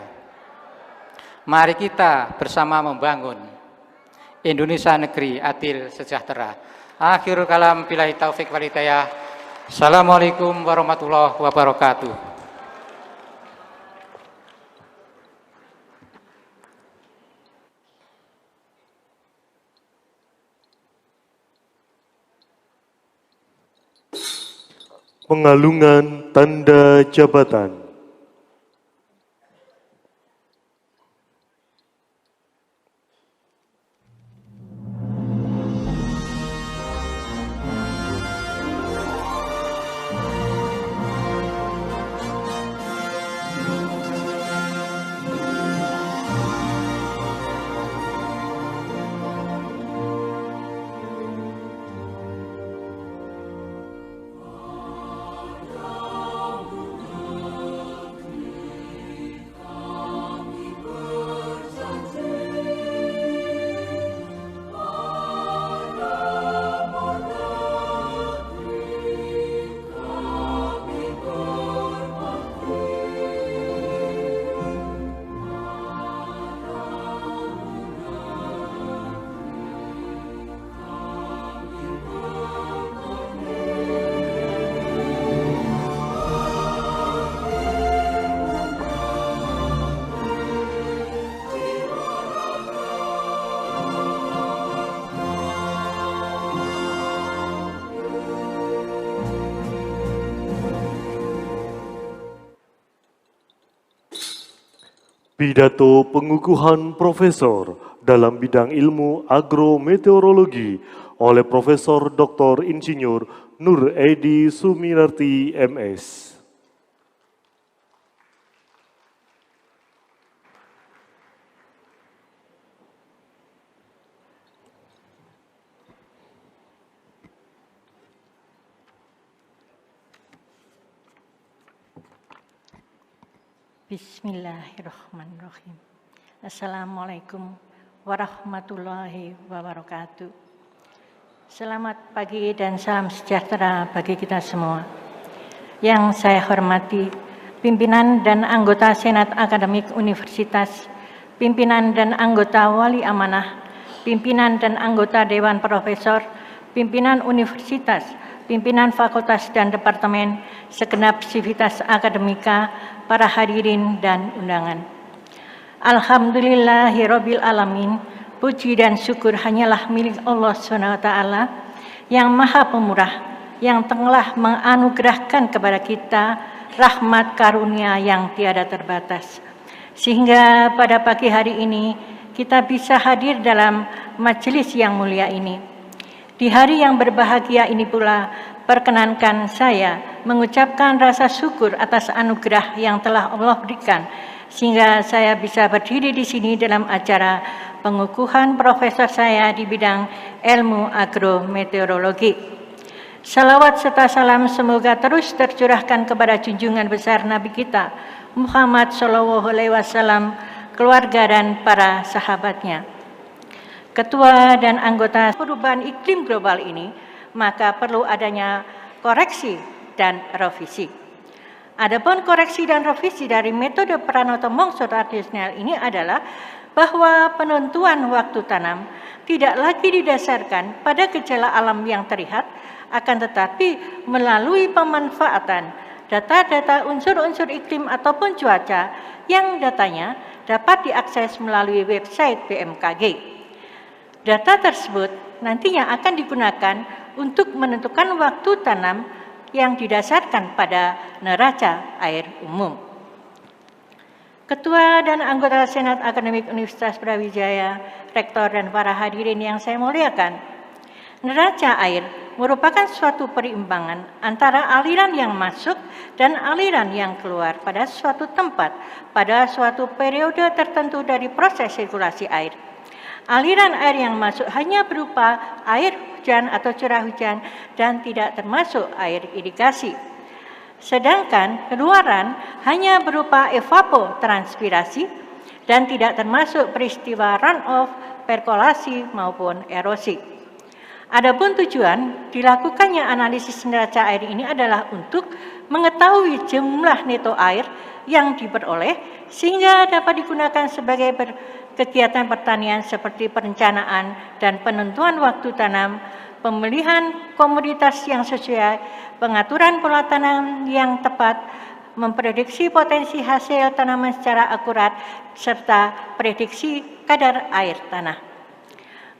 Mari kita bersama membangun Indonesia negeri adil sejahtera. Akhirul kalam, billahi taufik wal hidayah. Assalamualaikum warahmatullahi wabarakatuh. Pengalungan tanda jabatan. Pidato pengukuhan profesor dalam bidang ilmu agrometeorologi oleh Profesor Dr. Insinyur Nur Edi Suminarti, MS. Bismillahirrahmanirrahim. Assalamualaikum warahmatullahi wabarakatuh. Selamat pagi dan salam sejahtera bagi kita semua. Yang saya hormati, pimpinan dan anggota Senat Akademik Universitas, pimpinan dan anggota Wali Amanah, pimpinan dan anggota Dewan Profesor, pimpinan Universitas, pimpinan Fakultas dan Departemen, segenap sivitas akademika, para hadirin dan undangan. Alhamdulillahirabbil alamin, puji dan syukur hanyalah milik Allah SWT yang Maha Pemurah, yang telah menganugerahkan kepada kita rahmat karunia yang tiada terbatas. Sehingga pada pagi hari ini kita bisa hadir dalam majelis yang mulia ini. Di hari yang berbahagia ini pula, perkenankan saya mengucapkan rasa syukur atas anugerah yang telah Allah berikan, sehingga saya bisa berdiri di sini dalam acara pengukuhan profesor saya di bidang ilmu agrometeorologi. Salawat serta salam semoga terus tercurahkan kepada junjungan besar Nabi kita Muhammad SAW, keluarga dan para sahabatnya. Ketua dan anggota perubahan iklim global ini, maka perlu adanya koreksi dan revisi. Adapun koreksi dan revisi dari metode Pranoto Mongso tradisional ini adalah bahwa penentuan waktu tanam tidak lagi didasarkan pada gejala alam yang terlihat, akan tetapi melalui pemanfaatan data-data unsur-unsur iklim ataupun cuaca yang datanya dapat diakses melalui website BMKG. Data tersebut nantinya akan digunakan untuk menentukan waktu tanam yang didasarkan pada neraca air umum. Ketua dan anggota Senat Akademik Universitas Brawijaya, Rektor dan para hadirin yang saya muliakan, neraca air merupakan suatu perimbangan antara aliran yang masuk dan aliran yang keluar pada suatu tempat pada suatu periode tertentu dari proses sirkulasi air. Aliran air yang masuk hanya berupa air hujan atau curah hujan dan tidak termasuk air irigasi. Sedangkan keluaran hanya berupa evapotranspirasi dan tidak termasuk peristiwa runoff, perkolasi maupun erosi. Adapun tujuan dilakukannya analisis neraca air ini adalah untuk mengetahui jumlah neto air yang diperoleh sehingga dapat digunakan sebagai kegiatan pertanian seperti perencanaan dan penentuan waktu tanam, pemilihan komoditas yang sesuai, pengaturan pola tanam yang tepat, memprediksi potensi hasil tanaman secara akurat, serta prediksi kadar air tanah.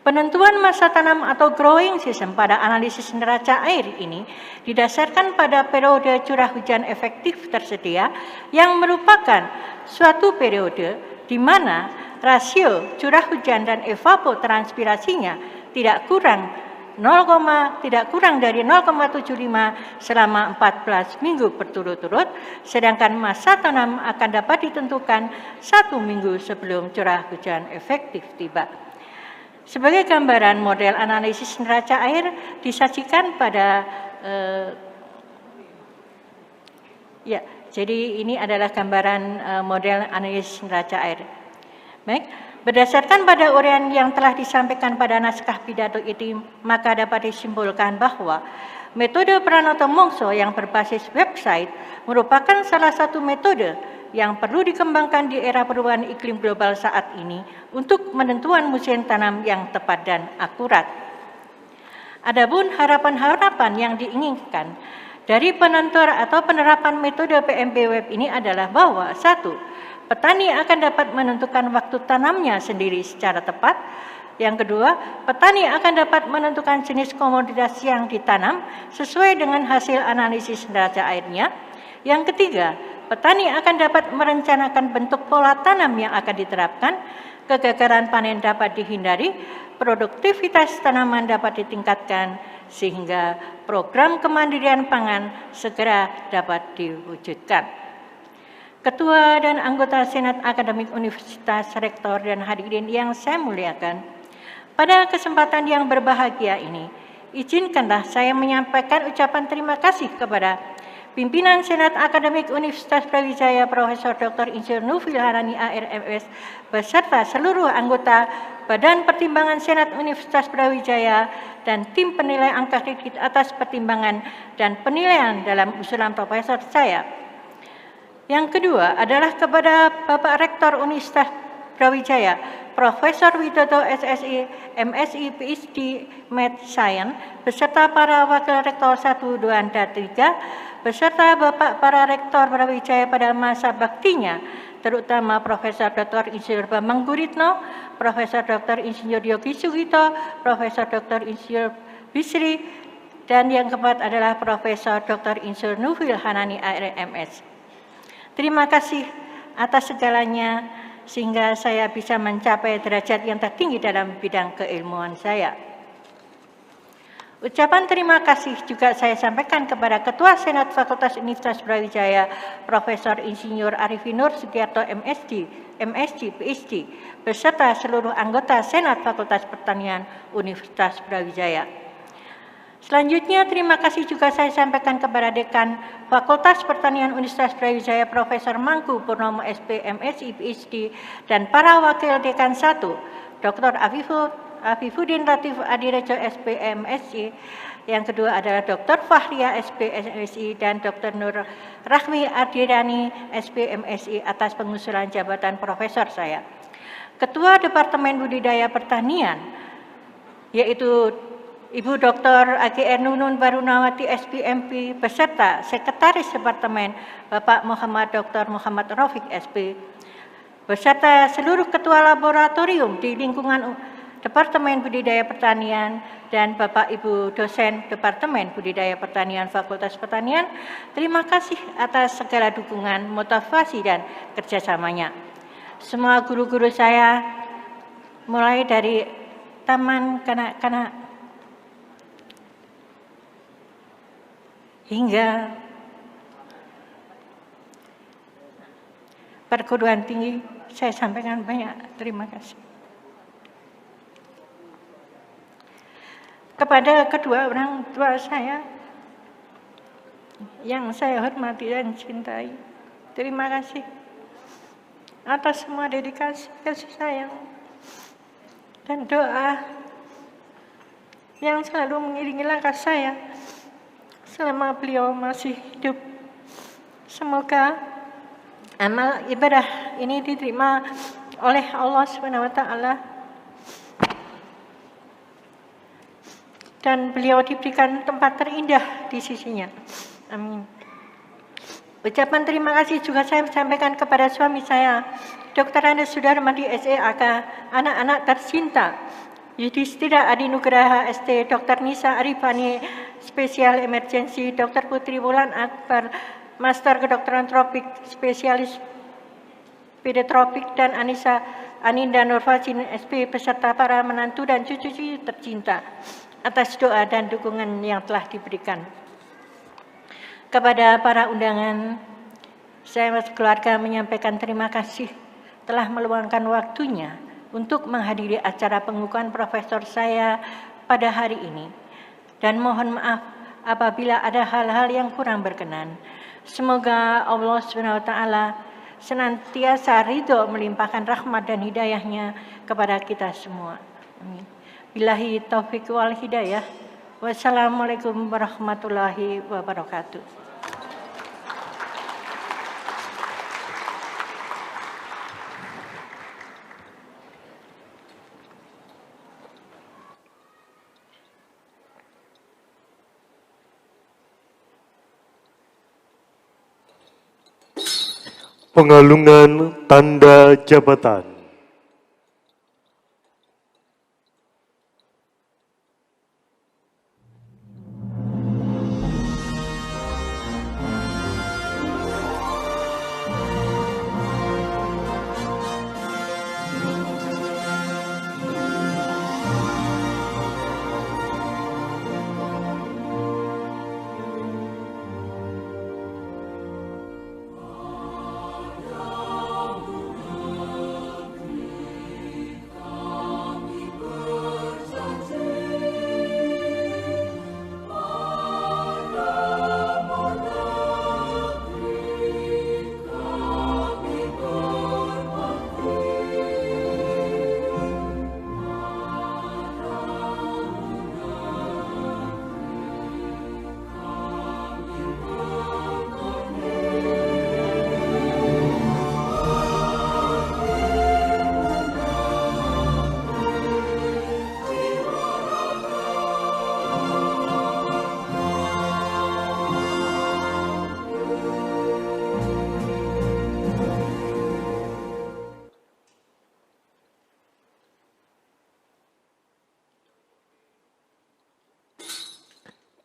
Penentuan masa tanam atau growing season pada analisis neraca air ini didasarkan pada periode curah hujan efektif tersedia yang merupakan suatu periode di mana rasio curah hujan dan evapotranspirasinya tidak kurang dari 0,75 selama 14 minggu berturut-turut, sedangkan masa tanam akan dapat ditentukan 1 minggu sebelum curah hujan efektif tiba. Sebagai gambaran model analisis neraca air disajikan pada jadi ini adalah gambaran model analisis neraca air. Baik, berdasarkan pada uraian yang telah disampaikan pada naskah pidato itu, maka dapat disimpulkan bahwa metode Pranoto Mongso yang berbasis website merupakan salah satu metode yang perlu dikembangkan di era perubahan iklim global saat ini untuk menentuan musim tanam yang tepat dan akurat. Adapun harapan-harapan yang diinginkan dari penentur atau penerapan metode PMP-Web ini adalah bahwa 1. Petani akan dapat menentukan waktu tanamnya sendiri secara tepat. Yang kedua, petani akan dapat menentukan jenis komoditas yang ditanam sesuai dengan hasil analisis neraca airnya. Yang ketiga, petani akan dapat merencanakan bentuk pola tanam yang akan diterapkan, kegagalan panen dapat dihindari, produktivitas tanaman dapat ditingkatkan, sehingga program kemandirian pangan segera dapat diwujudkan. Ketua dan anggota Senat Akademik Universitas, Rektor dan hadirin yang saya muliakan, pada kesempatan yang berbahagia ini, izinkanlah saya menyampaikan ucapan terima kasih kepada Pimpinan Senat Akademik Universitas Brawijaya Profesor Dr. Insinyur Nufil Harani ARMS beserta seluruh anggota Badan Pertimbangan Senat Universitas Brawijaya dan tim penilai angka kredit atas pertimbangan dan penilaian dalam usulan profesor saya. Yang kedua adalah kepada Bapak Rektor Universitas Brawijaya, Profesor Widodo SSI, MSI, PhD, Med Science, beserta para Wakil Rektor 1, 2, dan 3, beserta Bapak para Rektor Brawijaya pada masa baktinya, terutama Profesor Dr. Insinyur Bambang Guritno, Profesor Dr. Insinyur Yogi Sugito, Profesor Dr. Insinyur Bisri, dan yang keempat adalah Profesor Dr. Insinyur Nufil Harani ARMS. Terima kasih atas segalanya sehingga saya bisa mencapai derajat yang tertinggi dalam bidang keilmuan saya. Ucapan terima kasih juga saya sampaikan kepada Ketua Senat Fakultas Universitas Brawijaya, Profesor Insinyur Arifin Nur Sugiarto MSc, PhD, beserta seluruh anggota Senat Fakultas Pertanian Universitas Brawijaya. Selanjutnya, terima kasih juga saya sampaikan kepada Dekan Fakultas Pertanian Universitas Brawijaya, Profesor Mangku Purnomo SP, MSc, PhD, dan para Wakil Dekan 1, Dr. Afifuddin Latif Adirejo SP, MSc, Yang kedua adalah Dr. Fahria SP MSI dan Dr. Nur Rahmi Ardirani SP MSI atas pengusulan jabatan profesor saya. Ketua Departemen Budidaya Pertanian yaitu Ibu Dr. AGR Nunun Barunawati SPMP beserta Sekretaris Departemen Bapak Muhammad Dr. Muhammad Rafiq SP beserta seluruh ketua laboratorium di lingkungan Departemen Budidaya Pertanian dan Bapak Ibu dosen Departemen Budidaya Pertanian Fakultas Pertanian, terima kasih atas segala dukungan, motivasi dan kerjasamanya. Semua guru-guru saya, mulai dari taman kanak-kanak hingga perguruan tinggi, saya sampaikan banyak terima kasih. Kepada kedua orang tua saya yang saya hormati dan cintai, terima kasih atas semua dedikasi, kasih sayang, dan doa yang selalu mengiringi langkah saya selama beliau masih hidup. Semoga amal ibadah ini diterima oleh Allah SWT dan beliau diberikan tempat terindah di sisinya. Amin. Ucapan terima kasih juga saya sampaikan kepada suami saya, Dr. Andes Sudarmadi SEAK, anak-anak tercinta, Yudhistira Adi Nugraha ST, Dr. Nisa Arifani, Spesial Emergency, Dr. Putri Wulan Akbar, Master Kedokteran Tropik, Spesialis Pedetropik, dan Anissa Aninda Nurfazin SP, beserta para menantu dan cucu-cucu tercinta, atas doa dan dukungan yang telah diberikan. Kepada para undangan, saya sekeluarga menyampaikan terima kasih telah meluangkan waktunya untuk menghadiri acara pengukuhan profesor saya pada hari ini. Dan mohon maaf apabila ada hal-hal yang kurang berkenan. Semoga Allah SWT senantiasa ridho melimpahkan rahmat dan hidayahnya kepada kita semua. Amin. Billahi taufiq wal hidayah. Wassalamualaikum warahmatullahi wabarakatuh. Pengalungan tanda jabatan.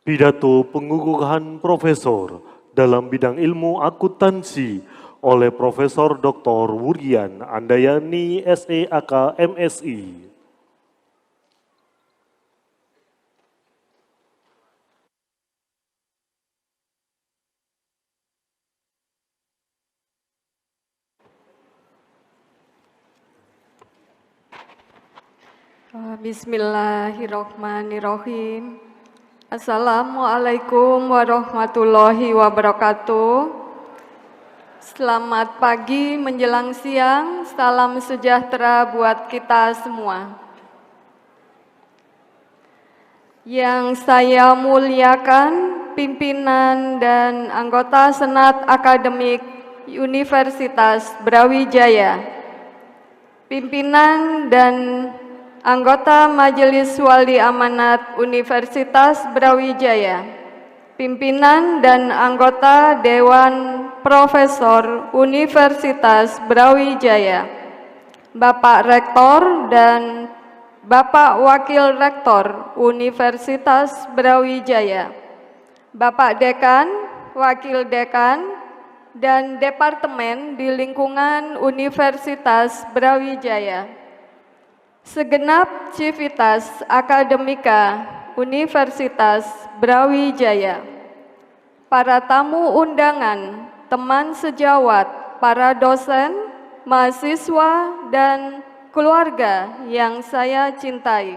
Pidato pengukuhan profesor dalam bidang ilmu akuntansi oleh Profesor Dr. Wuryan Andayani SEAK MSI. Bismillahirrahmanirrahim. Assalamualaikum warahmatullahi wabarakatuh. Selamat pagi menjelang siang, salam sejahtera buat kita semua. Yang saya muliakan pimpinan dan anggota Senat Akademik Universitas Brawijaya, pimpinan dan anggota Majelis Wali Amanat Universitas Brawijaya, pimpinan dan anggota Dewan Profesor Universitas Brawijaya, Bapak Rektor dan Bapak Wakil Rektor Universitas Brawijaya, Bapak Dekan, Wakil Dekan, dan Departemen di lingkungan Universitas Brawijaya, segenap civitas akademika Universitas Brawijaya, para tamu undangan, teman sejawat, para dosen, mahasiswa, dan keluarga yang saya cintai.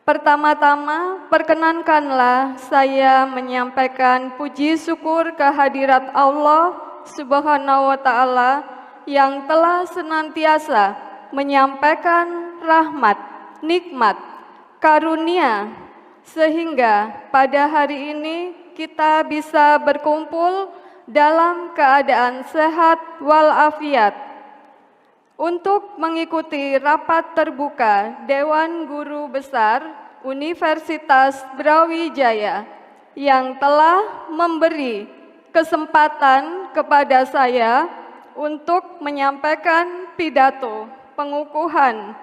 Pertama-tama, perkenankanlah saya menyampaikan puji syukur kehadirat Allah Subhanahu wa Ta'ala yang telah senantiasa menyampaikan rahmat, nikmat, karunia, sehingga pada hari ini kita bisa berkumpul dalam keadaan sehat walafiat untuk mengikuti rapat terbuka Dewan Guru Besar Universitas Brawijaya yang telah memberi kesempatan kepada saya untuk menyampaikan pidato pengukuhan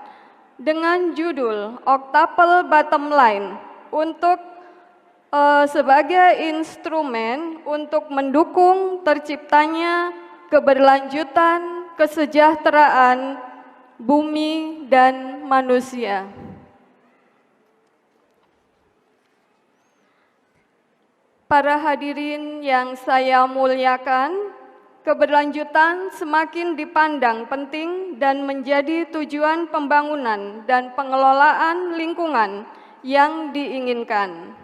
dengan judul Octuple Bottom Line untuk sebagai instrumen untuk mendukung terciptanya keberlanjutan kesejahteraan bumi dan manusia. Para hadirin yang saya muliakan, keberlanjutan semakin dipandang penting dan menjadi tujuan pembangunan dan pengelolaan lingkungan yang diinginkan.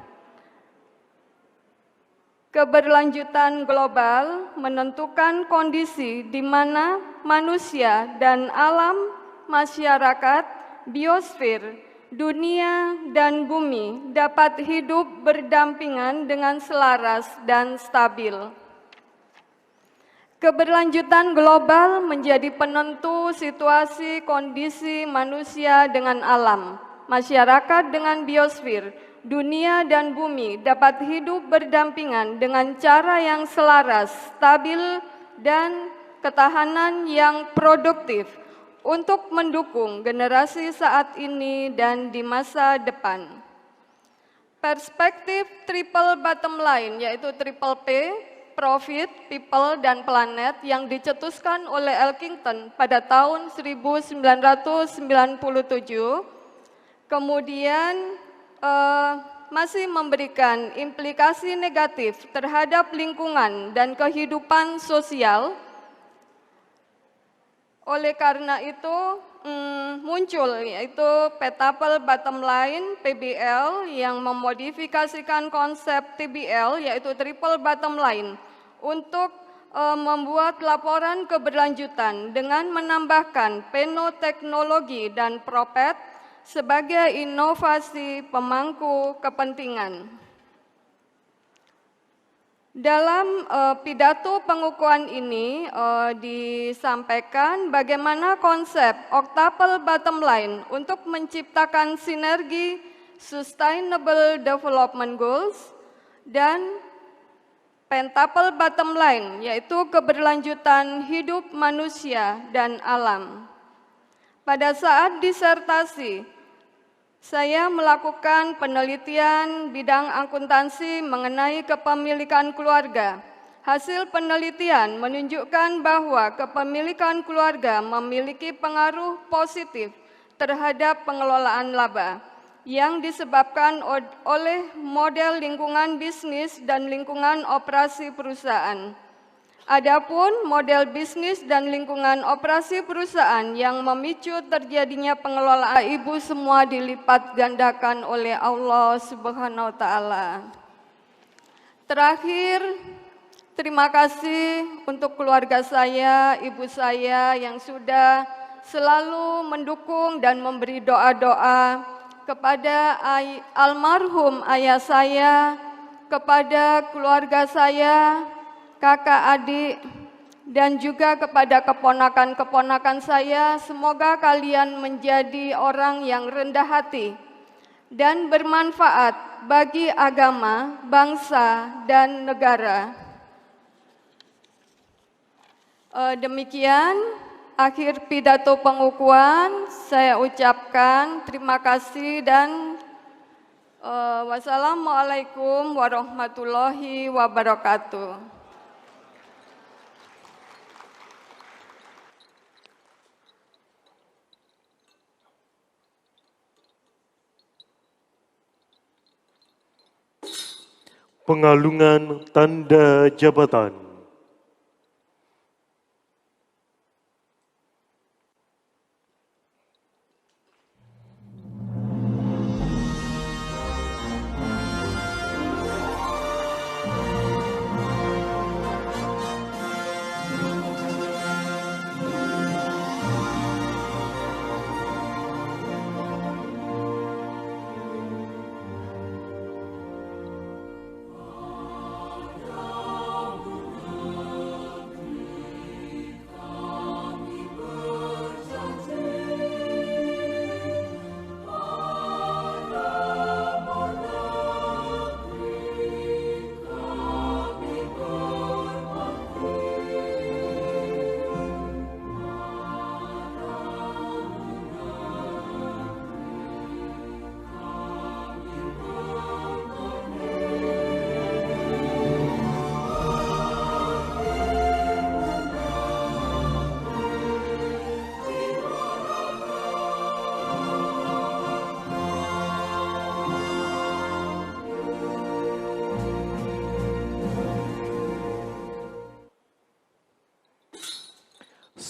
Keberlanjutan global menentukan kondisi di mana manusia dan alam, masyarakat, biosfer, dunia, dan bumi dapat hidup berdampingan dengan selaras dan stabil. Keberlanjutan global menjadi penentu situasi kondisi manusia dengan alam, masyarakat dengan biosfer, dunia dan bumi dapat hidup berdampingan dengan cara yang selaras, stabil, dan ketahanan yang produktif untuk mendukung generasi saat ini dan di masa depan. Perspektif triple bottom line, yaitu triple P, Profit, People, dan Planet yang dicetuskan oleh Elkington pada tahun 1997, kemudian masih memberikan implikasi negatif terhadap lingkungan dan kehidupan sosial. Oleh karena itu muncul yaitu Octuple Bottom Line PBL yang memodifikasikan konsep TBL yaitu Triple Bottom Line untuk membuat laporan keberlanjutan dengan menambahkan penoteknologi dan propet sebagai inovasi pemangku kepentingan. Dalam pidato pengukuhan ini disampaikan bagaimana konsep Octuple Bottom Line untuk menciptakan sinergi Sustainable Development Goals dan Pentuple Bottom Line, yaitu keberlanjutan hidup manusia dan alam. Pada saat disertasi, saya melakukan penelitian bidang akuntansi mengenai kepemilikan keluarga. Hasil penelitian menunjukkan bahwa kepemilikan keluarga memiliki pengaruh positif terhadap pengelolaan laba yang disebabkan oleh model lingkungan bisnis dan lingkungan operasi perusahaan. Adapun model bisnis dan lingkungan operasi perusahaan yang memicu terjadinya pengelolaan ibu semua dilipat gandakan oleh Allah Subhanahu wa Ta'ala. Terakhir, terima kasih untuk keluarga saya, ibu saya yang sudah selalu mendukung dan memberi doa-doa kepada almarhum ayah saya, kepada keluarga saya, kakak adik, dan juga kepada keponakan-keponakan saya. Semoga kalian menjadi orang yang rendah hati dan bermanfaat bagi agama, bangsa, dan negara. Demikian akhir pidato pengukuhan. Saya ucapkan terima kasih dan wassalamualaikum warahmatullahi wabarakatuh. Pengalungan tanda jabatan.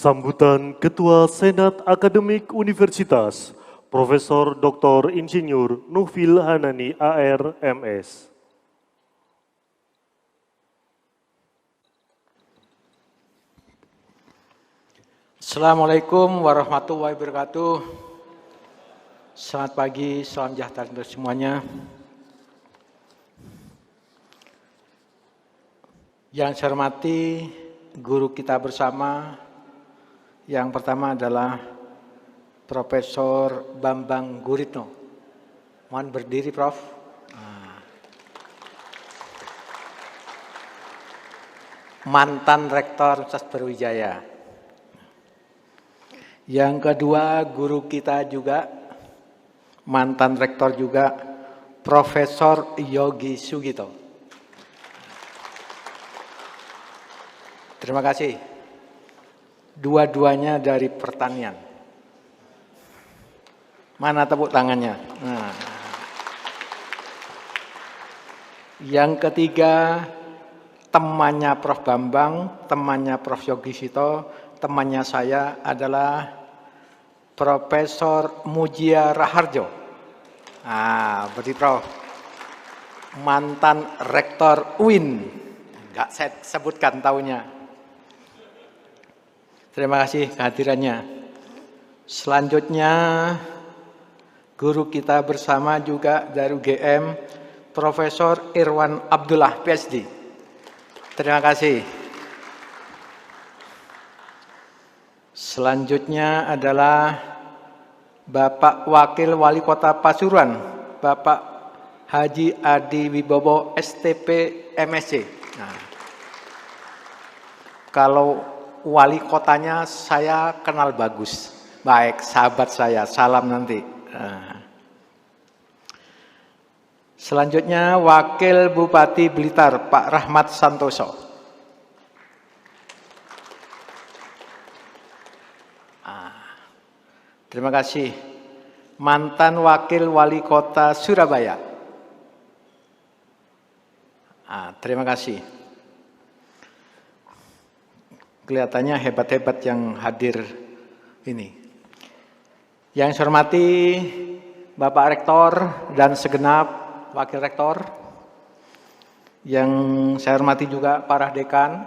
Sambutan Ketua Senat Akademik Universitas, Profesor Dr. Insinyur Nufil Hanani AR MS. Assalamualaikum warahmatullahi wabarakatuh. Selamat pagi, salam sejahtera untuk semuanya. Yang saya hormati guru kita bersama, yang pertama adalah Profesor Bambang Guritno. Mohon berdiri, Prof. Mantan Rektor Universitas Brawijaya. Yang kedua, guru kita juga, mantan Rektor juga, Profesor Yogi Sugito. Terima kasih. Dua-duanya dari pertanian. Mana tepuk tangannya? Nah. Yang ketiga, temannya Prof. Bambang, temannya Prof. Yogi Sugito, temannya saya adalah Profesor Mujia Raharjo. Berarti Prof. Mantan Rektor UIN. Enggak saya sebutkan tahunnya. Terima kasih kehadirannya. Selanjutnya, guru kita bersama juga dari UGM, Profesor Irwan Abdullah, PhD. Terima kasih. Selanjutnya adalah Bapak Wakil Wali Kota Pasuruan, Bapak Haji Adi Wibowo, STP MSc. Nah, kalau wali kotanya saya kenal bagus. Baik, sahabat saya, salam nanti. Selanjutnya Wakil Bupati Blitar, Pak Rahmat Santoso. Terima kasih. Mantan Wakil Wali Kota Surabaya. Terima kasih. Kelihatannya hebat-hebat yang hadir ini. Yang saya hormati Bapak Rektor dan segenap Wakil Rektor. Yang saya hormati juga para dekan.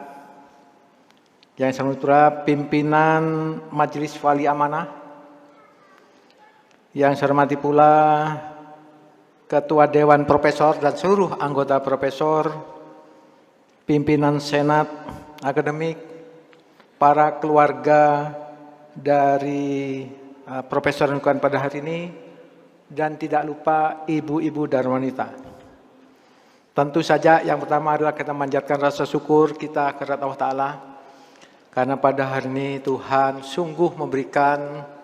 Yang saya hormati pimpinan Majelis Wali Amanah. Yang saya hormati pula Ketua Dewan Profesor dan seluruh anggota profesor, pimpinan Senat Akademik, para keluarga dari profesor yang bukan pada hari ini, dan tidak lupa ibu-ibu dan wanita. Tentu saja yang pertama adalah kita manjatkan rasa syukur kita kepada Allah Ta'ala, karena pada hari ini Tuhan sungguh memberikan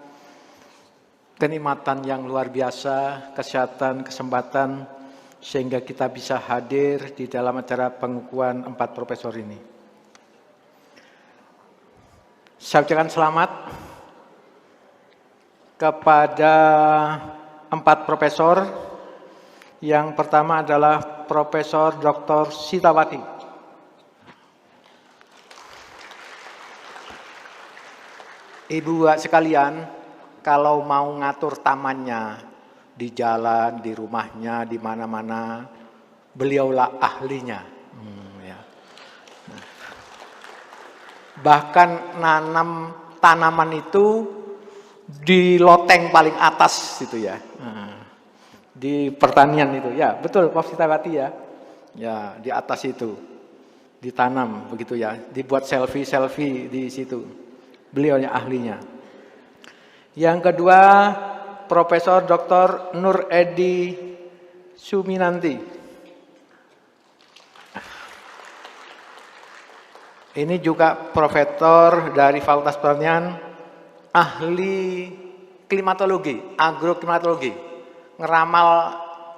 kenikmatan yang luar biasa, kesehatan, kesempatan, sehingga kita bisa hadir di dalam acara pengukuhan 4 profesor ini. Saya ucapkan selamat kepada 4 profesor. Yang pertama adalah Profesor Dr. Sitawati. Ibu sekalian, kalau mau ngatur tamannya di jalan, di rumahnya, di mana-mana, beliaulah ahlinya. Ya. Bahkan nanam tanaman itu di loteng paling atas itu ya, di pertanian itu ya, betul Prof. Sitawati ya, ya di atas itu ditanam begitu ya, dibuat selfie di situ, beliau yang ahlinya. Yang kedua Profesor Dr. Nur Edi Suminanti. Ini juga profesor dari Fakultas Pertanian, ahli klimatologi, agroklimatologi,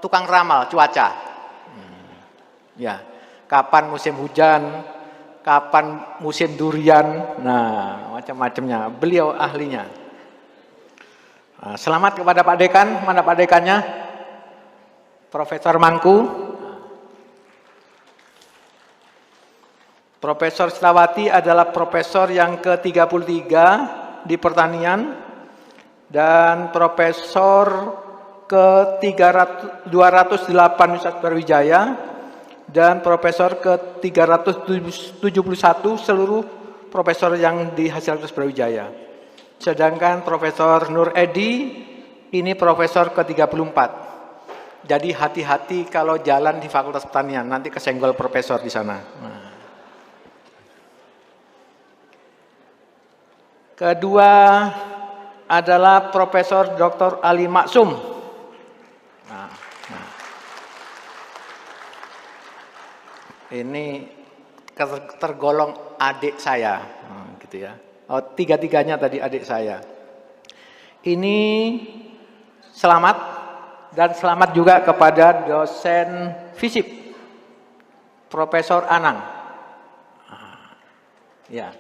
tukang ramal cuaca. Ya, kapan musim hujan, kapan musim durian, nah macam-macamnya. Beliau ahlinya. Nah, selamat kepada Pak Dekan, mana Pak Dekannya? Profesor Mangku. Profesor Sitawati adalah profesor yang ke-33 di pertanian dan profesor ke-208 Universitas Brawijaya dan profesor ke-371 seluruh profesor yang dihasilkan Universitas Brawijaya. Sedangkan Profesor Nur Edi ini profesor ke-34. Jadi hati-hati kalau jalan di Fakultas Pertanian, nanti kesenggol profesor di sana. Nah. Kedua adalah Profesor Dr. Ali Maksum. Ini tergolong adik saya, gitu ya. Oh, tiga-tiganya tadi adik saya. Ini selamat dan selamat juga kepada dosen FISIP, Profesor Anang. Ya.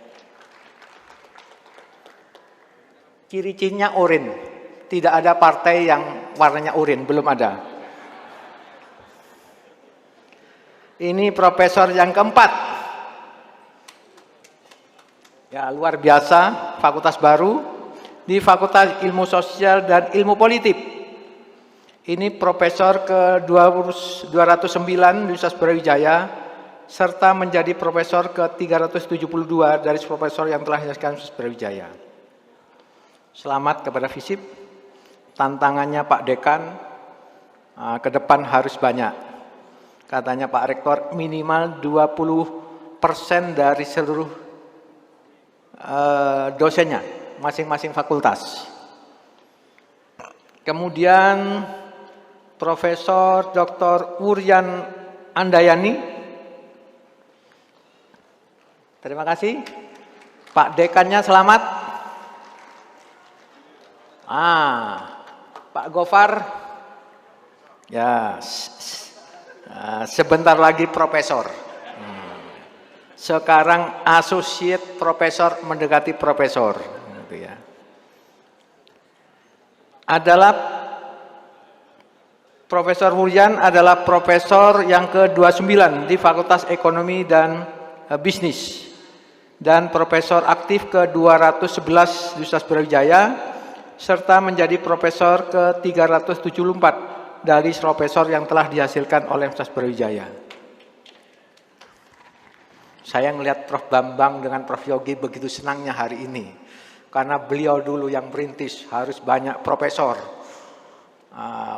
Ciri-cirinya urin, tidak ada partai yang warnanya urin, belum ada. Ini profesor yang keempat. Ya, luar biasa, fakultas baru di Fakultas Ilmu Sosial dan Ilmu Politik. Ini profesor ke-209 di Universitas Brawijaya serta menjadi profesor ke-372 dari profesor yang telah dihasilkan Universitas Brawijaya. Selamat kepada FISIP, tantangannya Pak Dekan ke depan harus banyak. Katanya Pak Rektor minimal 20% dari seluruh dosennya, masing-masing fakultas. Kemudian Profesor Dr. Wuryan Andayani. Terima kasih. Pak Dekannya selamat. Pak Gofar, ya sebentar lagi profesor. Sekarang associate profesor mendekati profesor. Gitu ya. Adalah Profesor Wuryan adalah profesor yang ke-29 di Fakultas Ekonomi dan Bisnis dan profesor aktif ke-211 di Universitas Brawijaya serta menjadi profesor ke-374 dari profesor yang telah dihasilkan oleh Universitas Brawijaya. Saya melihat Prof. Bambang dengan Prof. Yogi begitu senangnya hari ini. Karena beliau dulu yang merintis harus banyak profesor.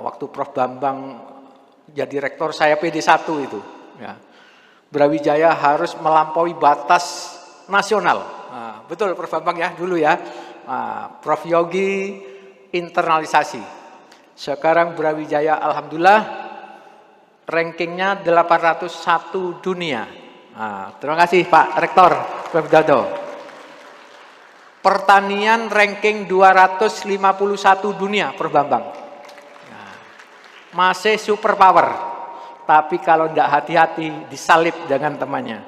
Waktu Prof. Bambang jadi rektor, saya PD1 itu. Ya. Brawijaya harus melampaui batas nasional. Betul Prof. Bambang ya, dulu ya. Prof. Yogi internalisasi. Sekarang Brawijaya alhamdulillah rankingnya 801 dunia. Terima kasih Pak Rektor, Prof. Dodo. Pertanian ranking 251 dunia, Prof. Bambang. Masih super power, tapi kalau tidak hati-hati disalib dengan temannya.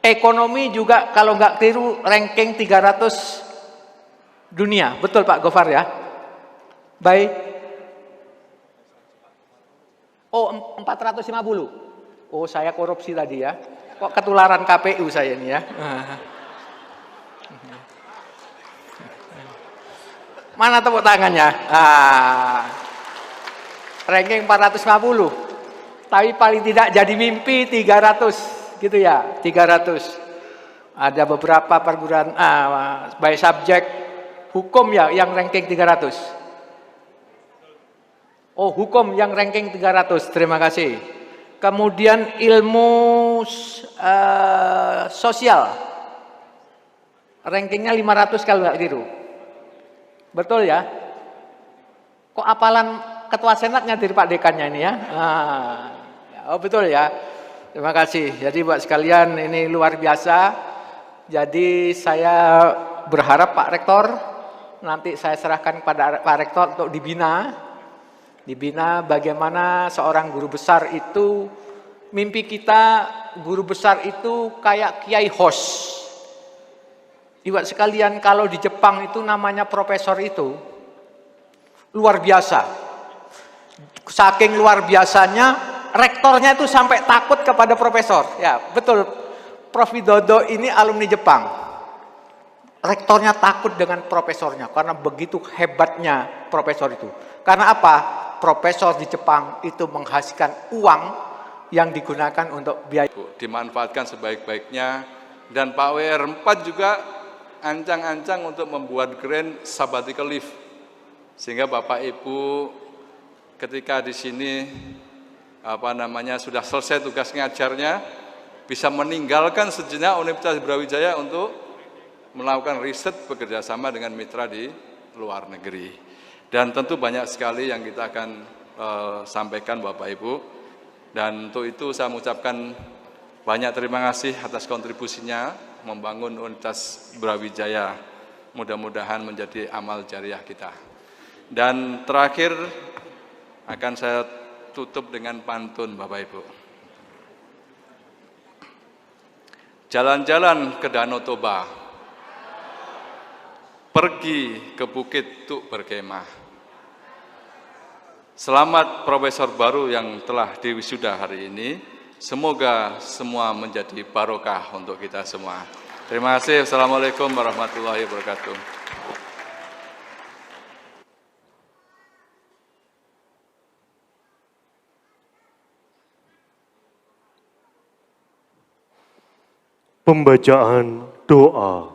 Ekonomi juga kalau nggak keliru ranking 300 dunia, betul Pak Gofar ya? Baik. Oh 450. Oh saya korupsi tadi ya. Kok ketularan KPU saya ini ya? Mana tepuk tangannya? Ranking 450, tapi paling tidak jadi mimpi 300, gitu ya, 300. Ada beberapa perguruan by subjek hukum ya yang ranking 300. Oh, hukum yang ranking 300, terima kasih. Kemudian ilmu sosial, rankingnya 500 kalau nggak keliru. Betul ya? Kok apalan ketua senatnya dari Pak Dekannya ini ya? Oh betul ya. Terima kasih. Jadi buat sekalian ini luar biasa. Jadi saya berharap Pak Rektor nanti saya serahkan kepada Pak Rektor untuk dibina bagaimana seorang guru besar itu, mimpi kita guru besar itu kayak Kiai Hos. Buat sekalian kalau di Jepang itu namanya profesor itu luar biasa. Saking luar biasanya, rektornya itu sampai takut kepada profesor. Ya, betul. Prof. Widodo ini alumni Jepang. Rektornya takut dengan profesornya karena begitu hebatnya profesor itu. Karena apa? Profesor di Jepang itu menghasilkan uang yang digunakan untuk biaya. Dimanfaatkan sebaik-baiknya, dan Pak WR4 juga ancang-ancang untuk membuat grand sabbatical leave. Sehingga Bapak Ibu ketika di sini sudah selesai tugas ngajarnya, bisa meninggalkan sejenak Universitas Brawijaya untuk melakukan riset bekerjasama dengan mitra di luar negeri. Dan tentu banyak sekali yang kita akan sampaikan Bapak Ibu. Dan untuk itu saya mengucapkan banyak terima kasih atas kontribusinya membangun Universitas Brawijaya. Mudah-mudahan menjadi amal jariah kita. Dan terakhir akan saya tutup dengan pantun Bapak Ibu. Jalan-jalan ke Danau Toba, pergi ke bukit untuk berkemah. Selamat profesor baru yang telah diwisuda hari ini. Semoga semua menjadi barokah untuk kita semua. Terima kasih. Assalamualaikum warahmatullahi wabarakatuh. Pembacaan doa.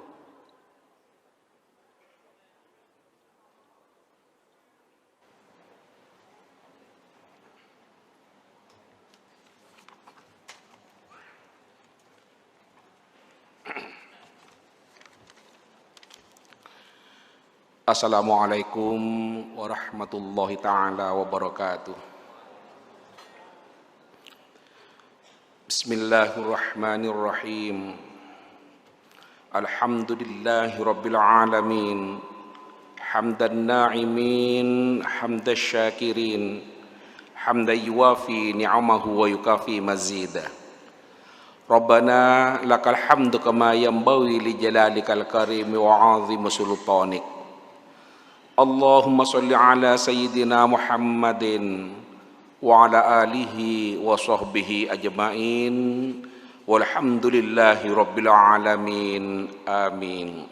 Assalamualaikum warahmatullahi ta'ala wabarakatuh. Bismillahirrahmanirrahim. Alhamdulillahi rabbil alamin. Hamdan na'imin, hamdan syakirin, hamdan yuwafi ni'amahu wa yukafi mazidah. Rabbana lakal hamdu kama yanbaghi li jalalikal karim wa 'azimi sultanik. Allahumma sholli ala sayyidina Muhammadin wa ala alihi wa sahbihi ajma'in walhamdulillahi rabbil alamin. Amin.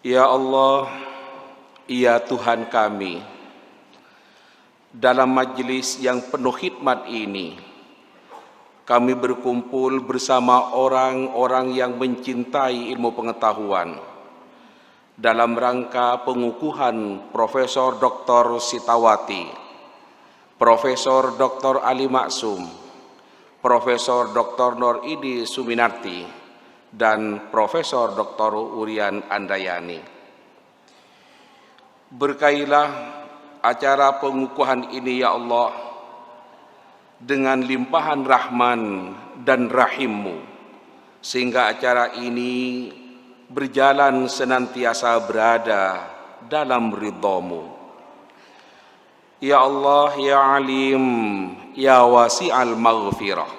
Ya Allah, ya Tuhan kami, dalam majlis yang penuh khidmat ini kami berkumpul bersama orang-orang yang mencintai ilmu pengetahuan dalam rangka pengukuhan Profesor Dr. Sitawati, Profesor Dr. Ali Maksum, Profesor Dr. Nur Idi Suminarti, dan Profesor Dr. Urian Andayani. Berkailah acara pengukuhan ini ya Allah dengan limpahan rahman dan rahim-Mu, sehingga acara ini berjalan senantiasa berada dalam ridha-Mu. Ya Allah, ya Alim, ya Wasi'al Maghfirah.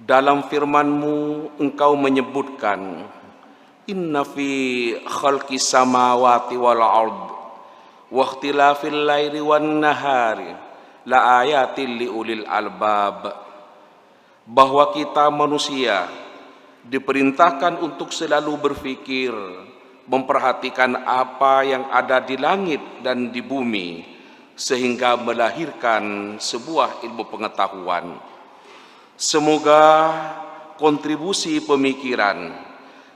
Dalam firman-Mu Engkau menyebutkan, Inna fi khalqis samawati wal ard wa ikhtilafil laili wan nahari la ayatil liulil albab. Bahwa kita manusia diperintahkan untuk selalu berfikir, memperhatikan apa yang ada di langit dan di bumi, sehingga melahirkan sebuah ilmu pengetahuan. Semoga kontribusi pemikiran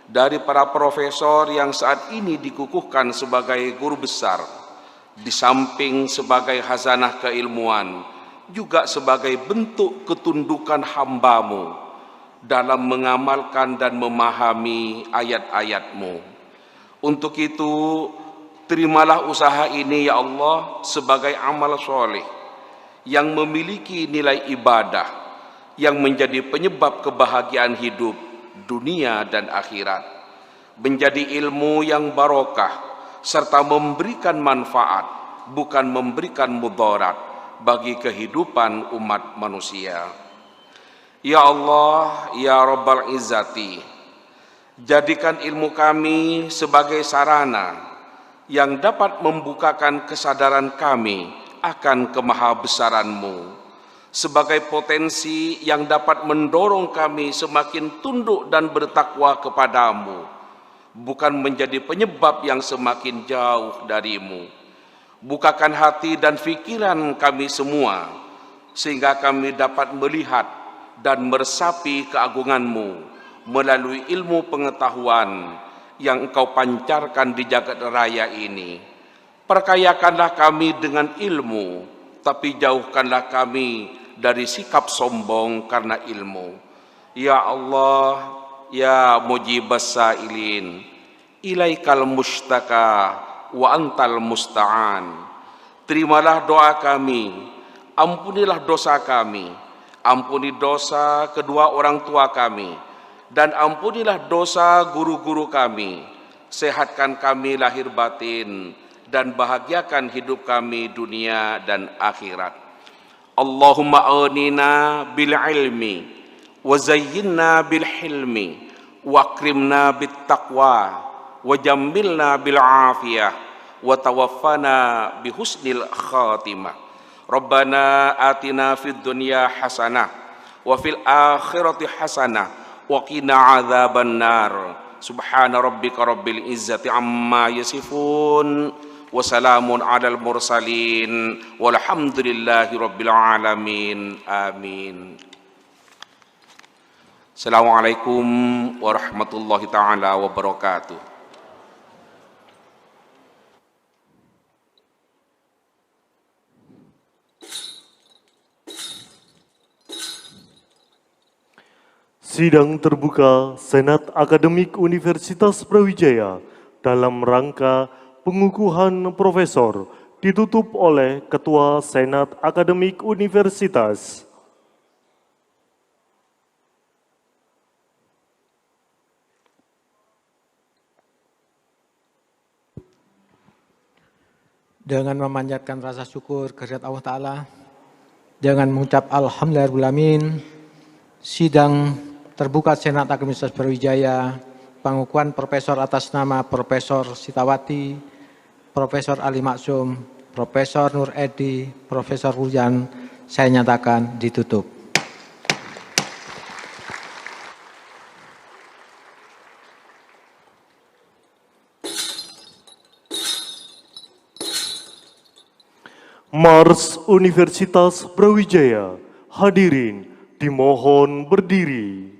dari para profesor yang saat ini dikukuhkan sebagai guru besar, di samping sebagai khazanah keilmuan, juga sebagai bentuk ketundukan hamba-Mu dalam mengamalkan dan memahami ayat-ayat-Mu. Untuk itu, terimalah usaha ini ya Allah sebagai amal soleh yang memiliki nilai ibadah, yang menjadi penyebab kebahagiaan hidup dunia dan akhirat, menjadi ilmu yang barokah serta memberikan manfaat, bukan memberikan mudarat bagi kehidupan umat manusia. Ya Allah, ya Rabbal Izzati, jadikan ilmu kami sebagai sarana yang dapat membukakan kesadaran kami akan kemahabesaran-Mu, sebagai potensi yang dapat mendorong kami semakin tunduk dan bertakwa kepadamu, bukan menjadi penyebab yang semakin jauh dari-Mu. Bukakan hati dan pikiran kami semua, sehingga kami dapat melihat dan meresapi keagungan-Mu melalui ilmu pengetahuan yang Engkau pancarkan di jagat raya ini. Perkayakanlah kami dengan ilmu, tapi jauhkanlah kami dari sikap sombong karena ilmu. Ya Allah, ya Mujibas Sa'ilin, ilaikal mustaka wa antal musta'an. Terimalah doa kami, ampunilah dosa kami, ampuni dosa kedua orang tua kami, dan ampunilah dosa guru-guru kami. Sehatkan kami lahir batin, dan bahagiakan hidup kami dunia dan akhirat. Allahumma aghnina bil ilmi, wa zayyinna bil hilmi, wa akrimna bit taqwa, wa jammilna bil afiyah, wa tawaffana bi husnil khatimah. Rabbana atina fid dunya hasanah wa fil akhirati hasanah wa qina adzaban nar. Subhana rabbika rabbil izzati amma yasifun wa salamun alal mursalin walhamdulillahi rabbil alamin. Amin. Assalamualaikum warahmatullahi taala wabarakatuh. Sidang terbuka Senat Akademik Universitas Brawijaya dalam rangka pengukuhan profesor ditutup oleh Ketua Senat Akademik Universitas. Dengan memanjatkan rasa syukur kehadirat Allah Ta'ala, dengan mengucap Alhamdulillahirrahmanirrahim, sidang terbuka Senat Akademik Universitas Brawijaya, pengukuhan profesor atas nama Profesor Sitawati, Profesor Ali Maksum, Profesor Nur Edi, Profesor Urian, saya nyatakan ditutup. Mars Universitas Brawijaya, hadirin dimohon berdiri.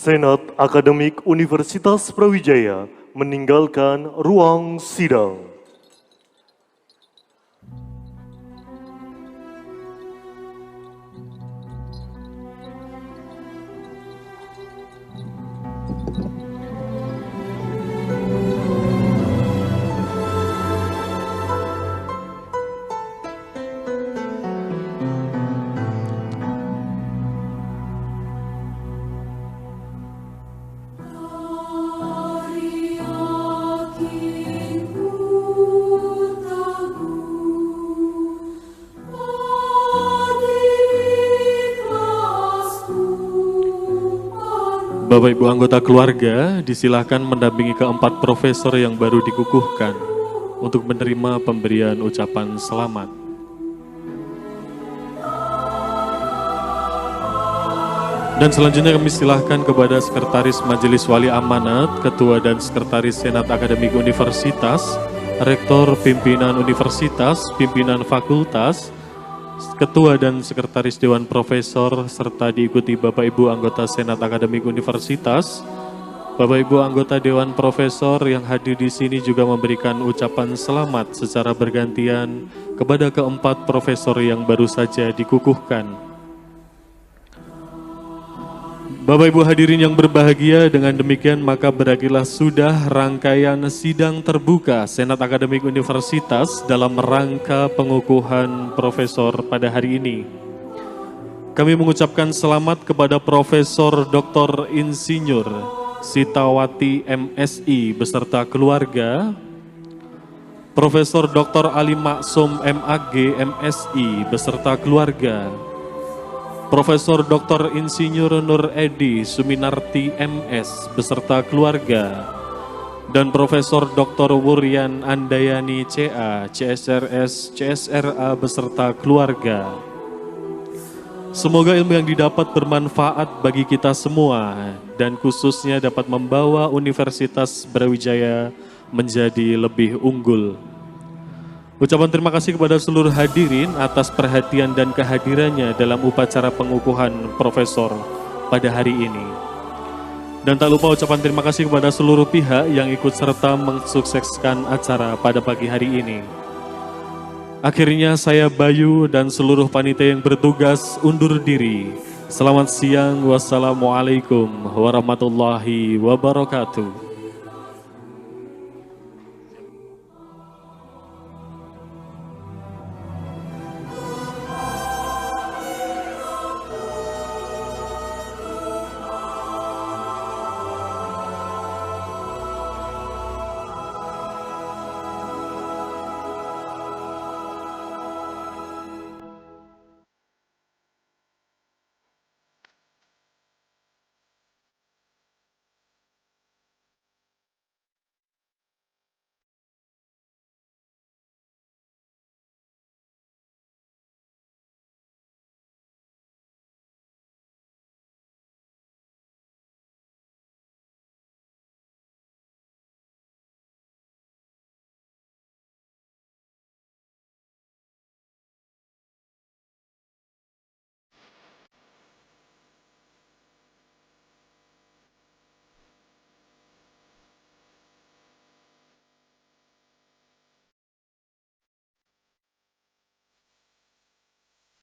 Senat Akademik Universitas Brawijaya meninggalkan ruang sidang. Bapak Ibu anggota keluarga disilahkan mendampingi keempat profesor yang baru dikukuhkan untuk menerima pemberian ucapan selamat. Dan selanjutnya kami silahkan kepada Sekretaris Majelis Wali Amanat, Ketua dan Sekretaris Senat Akademik Universitas, Rektor Pimpinan Universitas, Pimpinan Fakultas, Ketua dan Sekretaris Dewan Profesor, serta diikuti Bapak Ibu anggota Senat Akademik Universitas. Bapak Ibu anggota Dewan Profesor yang hadir di sini juga memberikan ucapan selamat secara bergantian kepada keempat profesor yang baru saja dikukuhkan. Bapak Ibu hadirin yang berbahagia, dengan demikian maka berakhirlah sudah rangkaian sidang terbuka Senat Akademik Universitas dalam rangka pengukuhan profesor pada hari ini. Kami mengucapkan selamat kepada Profesor Dr. Insinyur Sitawati MSI beserta keluarga, Profesor Dr. Ali Maksum MAG MSI beserta keluarga, Profesor Dr. Insinyur Nur Edi Suminarti MS beserta keluarga, dan Profesor Dr. Wuryan Andayani CA, CSRS, CSRA beserta keluarga. Semoga ilmu yang didapat bermanfaat bagi kita semua dan khususnya dapat membawa Universitas Brawijaya menjadi lebih unggul. Ucapan terima kasih kepada seluruh hadirin atas perhatian dan kehadirannya dalam upacara pengukuhan profesor pada hari ini. Dan tak lupa ucapan terima kasih kepada seluruh pihak yang ikut serta mensukseskan acara pada pagi hari ini. Akhirnya saya Bayu dan seluruh panitia yang bertugas undur diri. Selamat siang, wassalamualaikum warahmatullahi wabarakatuh.